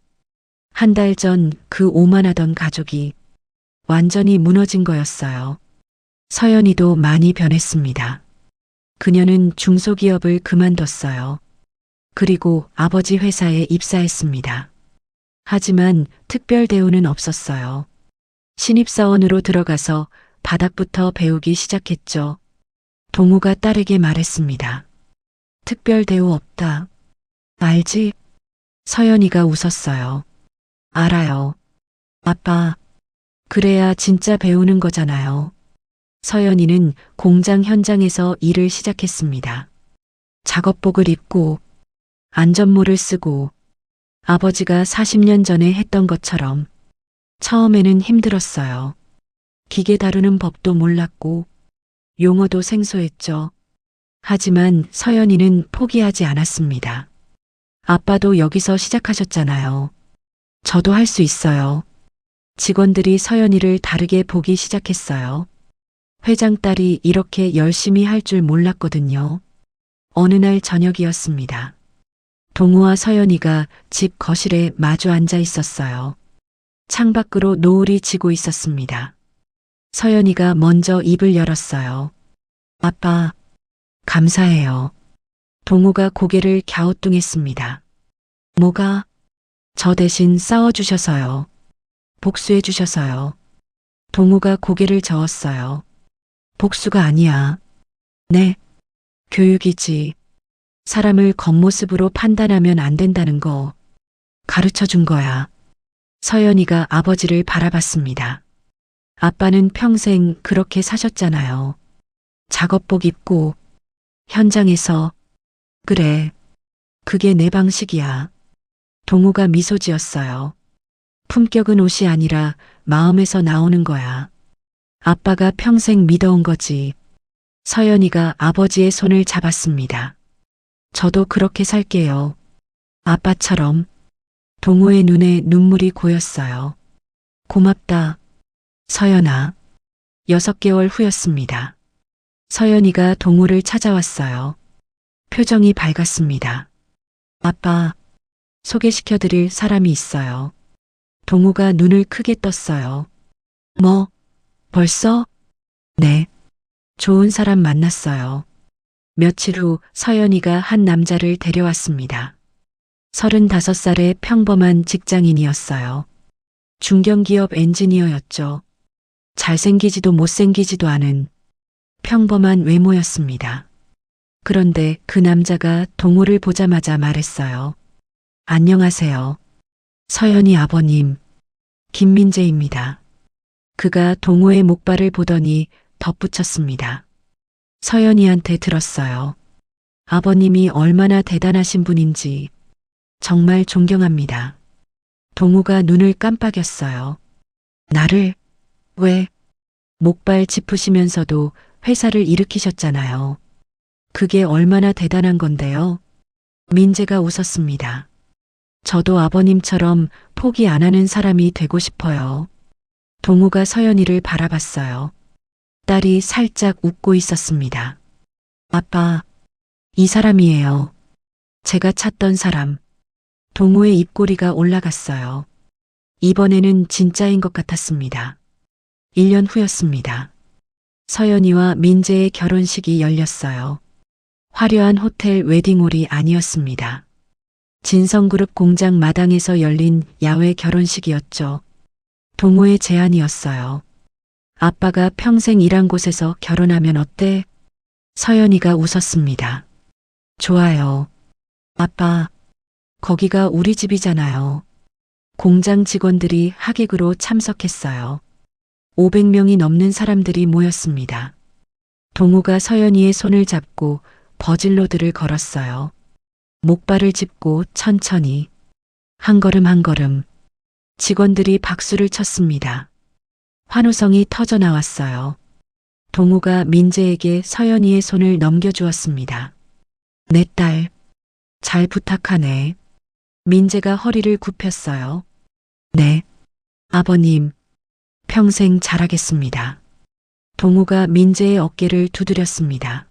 한 달 전 그 오만하던 가족이 완전히 무너진 거였어요. 서연이도 많이 변했습니다. 그녀는 중소기업을 그만뒀어요. 그리고 아버지 회사에 입사했습니다. 하지만 특별 대우는 없었어요. 신입사원으로 들어가서 바닥부터 배우기 시작했죠. 동우가 딸에게 말했습니다. 특별 대우 없다. 알지? 서연이가 웃었어요. 알아요. 아빠. 그래야 진짜 배우는 거잖아요. 서연이는 공장 현장에서 일을 시작했습니다. 작업복을 입고 안전모를 쓰고 아버지가 40년 전에 했던 것처럼. 처음에는 힘들었어요. 기계 다루는 법도 몰랐고 용어도 생소했죠. 하지만 서연이는 포기하지 않았습니다. 아빠도 여기서 시작하셨잖아요. 저도 할 수 있어요. 직원들이 서연이를 다르게 보기 시작했어요. 회장 딸이 이렇게 열심히 할 줄 몰랐거든요. 어느 날 저녁이었습니다. 동우와 서연이가 집 거실에 마주 앉아 있었어요. 창밖으로 노을이 지고 있었습니다. 서연이가 먼저 입을 열었어요. 아빠, 감사해요. 동우가 고개를 갸우뚱했습니다. 뭐가? 저 대신 싸워주셔서요. 복수해주셔서요. 동우가 고개를 저었어요. 복수가 아니야. 네, 교육이지. 사람을 겉모습으로 판단하면 안 된다는 거 가르쳐 준 거야. 서연이가 아버지를 바라봤습니다. 아빠는 평생 그렇게 사셨잖아요. 작업복 입고 현장에서. 그래. 그게 내 방식이야. 동우가 미소 지었어요. 품격은 옷이 아니라 마음에서 나오는 거야. 아빠가 평생 믿어온 거지. 서연이가 아버지의 손을 잡았습니다. 저도 그렇게 살게요. 아빠처럼. 동우의 눈에 눈물이 고였어요. 고맙다. 서연아. 6개월 후였습니다. 서연이가 동우를 찾아왔어요. 표정이 밝았습니다. 아빠, 소개시켜드릴 사람이 있어요. 동우가 눈을 크게 떴어요. 뭐? 벌써? 네. 좋은 사람 만났어요. 며칠 후 서연이가 한 남자를 데려왔습니다. 35살의 평범한 직장인이었어요. 중견기업 엔지니어였죠. 잘생기지도 못생기지도 않은 평범한 외모였습니다. 그런데 그 남자가 동우를 보자마자 말했어요. 안녕하세요. 서연이 아버님, 김민재입니다. 그가 동우의 목발을 보더니 덧붙였습니다. 서연이한테 들었어요. 아버님이 얼마나 대단하신 분인지 정말 존경합니다. 동우가 눈을 깜빡였어요. 나를? 왜? 목발 짚으시면서도 회사를 일으키셨잖아요. 그게 얼마나 대단한 건데요? 민재가 웃었습니다. 저도 아버님처럼 포기 안 하는 사람이 되고 싶어요. 동우가 서연이를 바라봤어요. 딸이 살짝 웃고 있었습니다. 아빠, 이 사람이에요. 제가 찾던 사람. 동우의 입꼬리가 올라갔어요. 이번에는 진짜인 것 같았습니다. 1년 후였습니다. 서연이와 민재의 결혼식이 열렸어요. 화려한 호텔 웨딩홀이 아니었습니다. 진성그룹 공장 마당에서 열린 야외 결혼식이었죠. 동우의 제안이었어요. 아빠가 평생 일한 곳에서 결혼하면 어때? 서연이가 웃었습니다. 좋아요. 아빠, 거기가 우리 집이잖아요. 공장 직원들이 하객으로 참석했어요. 500명이 넘는 사람들이 모였습니다. 동우가 서연이의 손을 잡고 버질로드를 걸었어요. 목발을 짚고 천천히 한 걸음 한 걸음 직원들이 박수를 쳤습니다. 환호성이 터져 나왔어요. 동우가 민재에게 서연이의 손을 넘겨주었습니다. 내 딸, 잘 부탁하네. 민재가 허리를 굽혔어요. 네, 아버님, 평생 잘하겠습니다. 동우가 민재의 어깨를 두드렸습니다.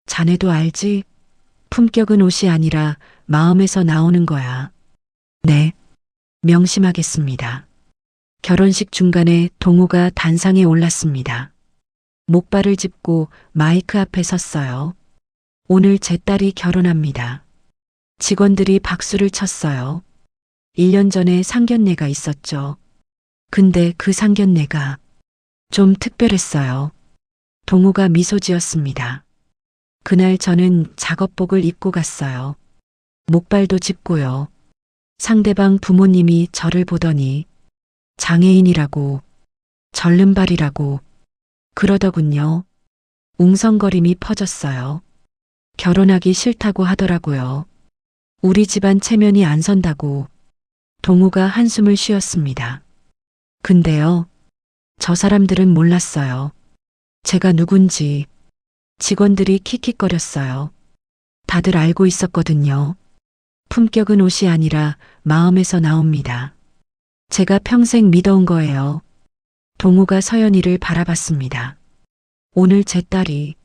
자네도 알지? 품격은 옷이 아니라 마음에서 나오는 거야. 네, 명심하겠습니다. 결혼식 중간에 동우가 단상에 올랐습니다. 목발을 짚고 마이크 앞에 섰어요. 오늘 제 딸이 결혼합니다. 직원들이 박수를 쳤어요. 1년 전에 상견례가 있었죠. 근데 그 상견례가 좀 특별했어요. 동우가 미소 지었습니다. 그날 저는 작업복을 입고 갔어요. 목발도 짚고요. 상대방 부모님이 저를 보더니 장애인이라고, 절름발이라고 그러더군요. 웅성거림이 퍼졌어요. 결혼하기 싫다고 하더라고요. 우리 집안 체면이 안 선다고. 동우가 한숨을 쉬었습니다. 근데요, 저 사람들은 몰랐어요. 제가 누군지. 직원들이 킥킥거렸어요. 다들 알고 있었거든요. 품격은 옷이 아니라 마음에서 나옵니다. 제가 평생 믿어온 거예요. 동우가 서연이를 바라봤습니다. 오늘 제 딸이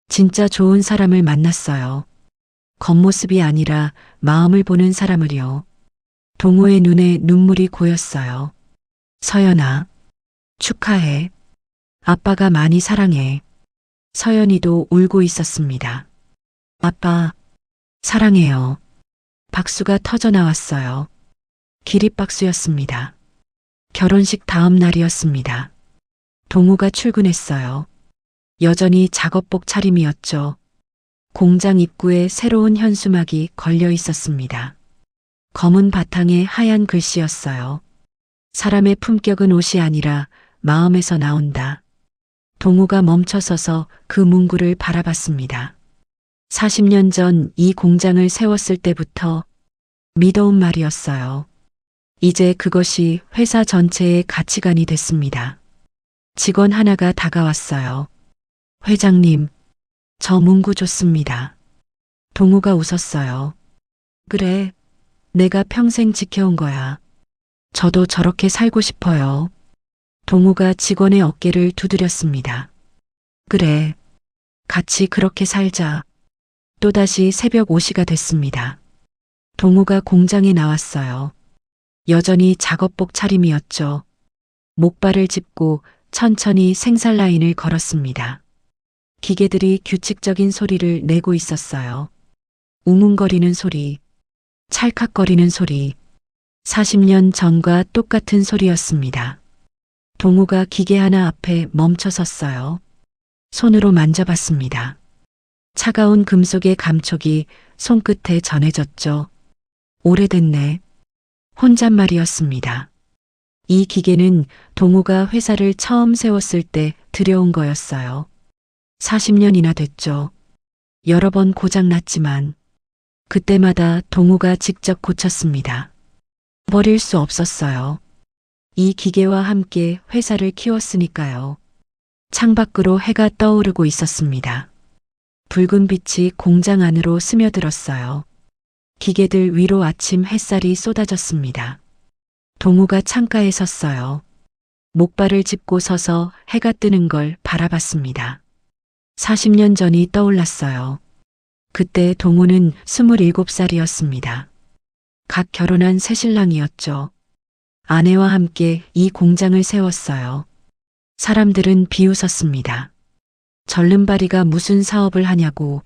진짜 좋은 사람을 만났어요. 겉모습이 아니라 마음을 보는 사람을요. 동우의 눈에 눈물이 고였어요. 서연아, 축하해. 아빠가 많이 사랑해. 서연이도 울고 있었습니다. 아빠, 사랑해요. 박수가 터져 나왔어요. 기립박수였습니다. 결혼식 다음 날이었습니다. 동우가 출근했어요. 여전히 작업복 차림이었죠. 공장 입구에 새로운 현수막이 걸려 있었습니다. 검은 바탕에 하얀 글씨였어요. 사람의 품격은 옷이 아니라 마음에서 나온다. 동우가 멈춰서서 그 문구를 바라봤습니다. 40년 전 이 공장을 세웠을 때부터 믿어온 말이었어요. 이제 그것이 회사 전체의 가치관이 됐습니다. 직원 하나가 다가왔어요. 회장님, 저 문구 좋습니다. 동우가 웃었어요. 그래, 내가 평생 지켜온 거야. 저도 저렇게 살고 싶어요. 동우가 직원의 어깨를 두드렸습니다. 그래, 같이 그렇게 살자. 또다시 새벽 5시가 됐습니다. 동우가 공장에 나왔어요. 여전히 작업복 차림이었죠. 목발을 짚고 천천히 생산 라인을 걸었습니다. 기계들이 규칙적인 소리를 내고 있었어요. 웅웅거리는 소리, 찰칵거리는 소리, 40년 전과 똑같은 소리였습니다. 동우가 기계 하나 앞에 멈춰 섰어요. 손으로 만져봤습니다. 차가운 금속의 감촉이 손끝에 전해졌죠. 오래됐네. 혼잣말이었습니다. 이 기계는 동우가 회사를 처음 세웠을 때 들여온 거였어요. 40년이나 됐죠. 여러 번 고장났지만 그때마다 동우가 직접 고쳤습니다. 버릴 수 없었어요. 이 기계와 함께 회사를 키웠으니까요. 창밖으로 해가 떠오르고 있었습니다. 붉은 빛이 공장 안으로 스며들었어요. 기계들 위로 아침 햇살이 쏟아졌습니다. 동우가 창가에 섰어요. 목발을 짚고 서서 해가 뜨는 걸 바라봤습니다. 40년 전이 떠올랐어요. 그때 동우는 27살이었습니다. 갓 결혼한 새신랑이었죠. 아내와 함께 이 공장을 세웠어요. 사람들은 비웃었습니다. 절름발이가 무슨 사업을 하냐고,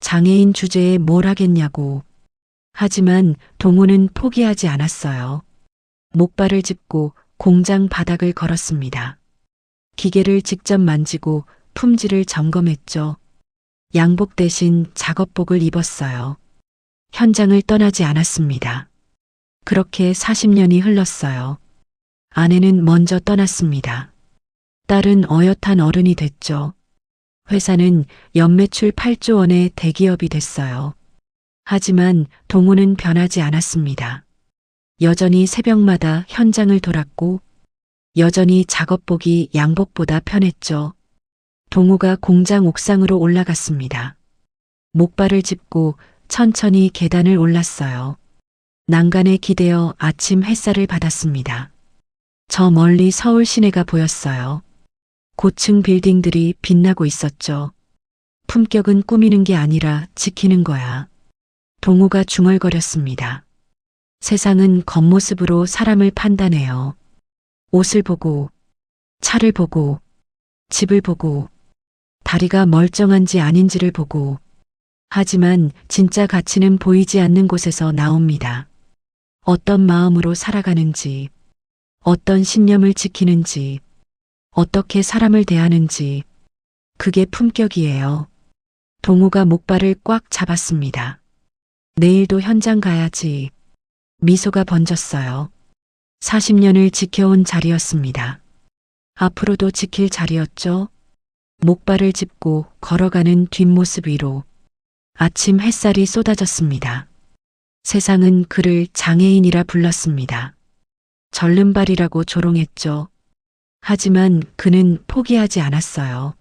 장애인 주제에 뭘 하겠냐고. 하지만 동우는 포기하지 않았어요. 목발을 짚고 공장 바닥을 걸었습니다. 기계를 직접 만지고 품질을 점검했죠. 양복 대신 작업복을 입었어요. 현장을 떠나지 않았습니다. 그렇게 40년이 흘렀어요. 아내는 먼저 떠났습니다. 딸은 어엿한 어른이 됐죠. 회사는 연매출 8조 원의 대기업이 됐어요. 하지만 동우는 변하지 않았습니다. 여전히 새벽마다 현장을 돌았고 여전히 작업복이 양복보다 편했죠. 동우가 공장 옥상으로 올라갔습니다. 목발을 짚고 천천히 계단을 올랐어요. 난간에 기대어 아침 햇살을 받았습니다. 저 멀리 서울 시내가 보였어요. 고층 빌딩들이 빛나고 있었죠. 품격은 꾸미는 게 아니라 지키는 거야. 동우가 중얼거렸습니다. 세상은 겉모습으로 사람을 판단해요. 옷을 보고, 차를 보고, 집을 보고, 다리가 멀쩡한지 아닌지를 보고, 하지만 진짜 가치는 보이지 않는 곳에서 나옵니다. 어떤 마음으로 살아가는지, 어떤 신념을 지키는지, 어떻게 사람을 대하는지, 그게 품격이에요. 동우가 목발을 꽉 잡았습니다. 내일도 현장 가야지. 미소가 번졌어요. 40년을 지켜온 자리였습니다. 앞으로도 지킬 자리였죠. 목발을 짚고 걸어가는 뒷모습 위로 아침 햇살이 쏟아졌습니다. 세상은 그를 장애인이라 불렀습니다. 절름발이라고 조롱했죠. 하지만 그는 포기하지 않았어요.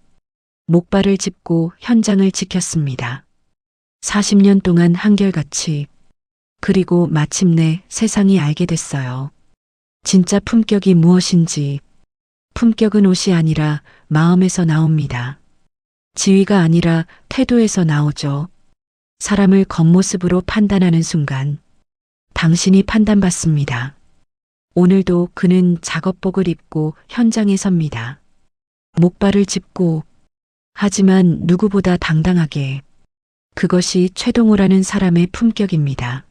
목발을 짚고 현장을 지켰습니다. 40년 동안 한결같이, 그리고 마침내 세상이 알게 됐어요. 진짜 품격이 무엇인지. 품격은 옷이 아니라 마음에서 나옵니다. 지위가 아니라 태도에서 나오죠. 사람을 겉모습으로 판단하는 순간 당신이 판단받습니다. 오늘도 그는 작업복을 입고 현장에 섭니다. 목발을 짚고, 하지만 누구보다 당당하게. 그것이 최동호라는 사람의 품격입니다.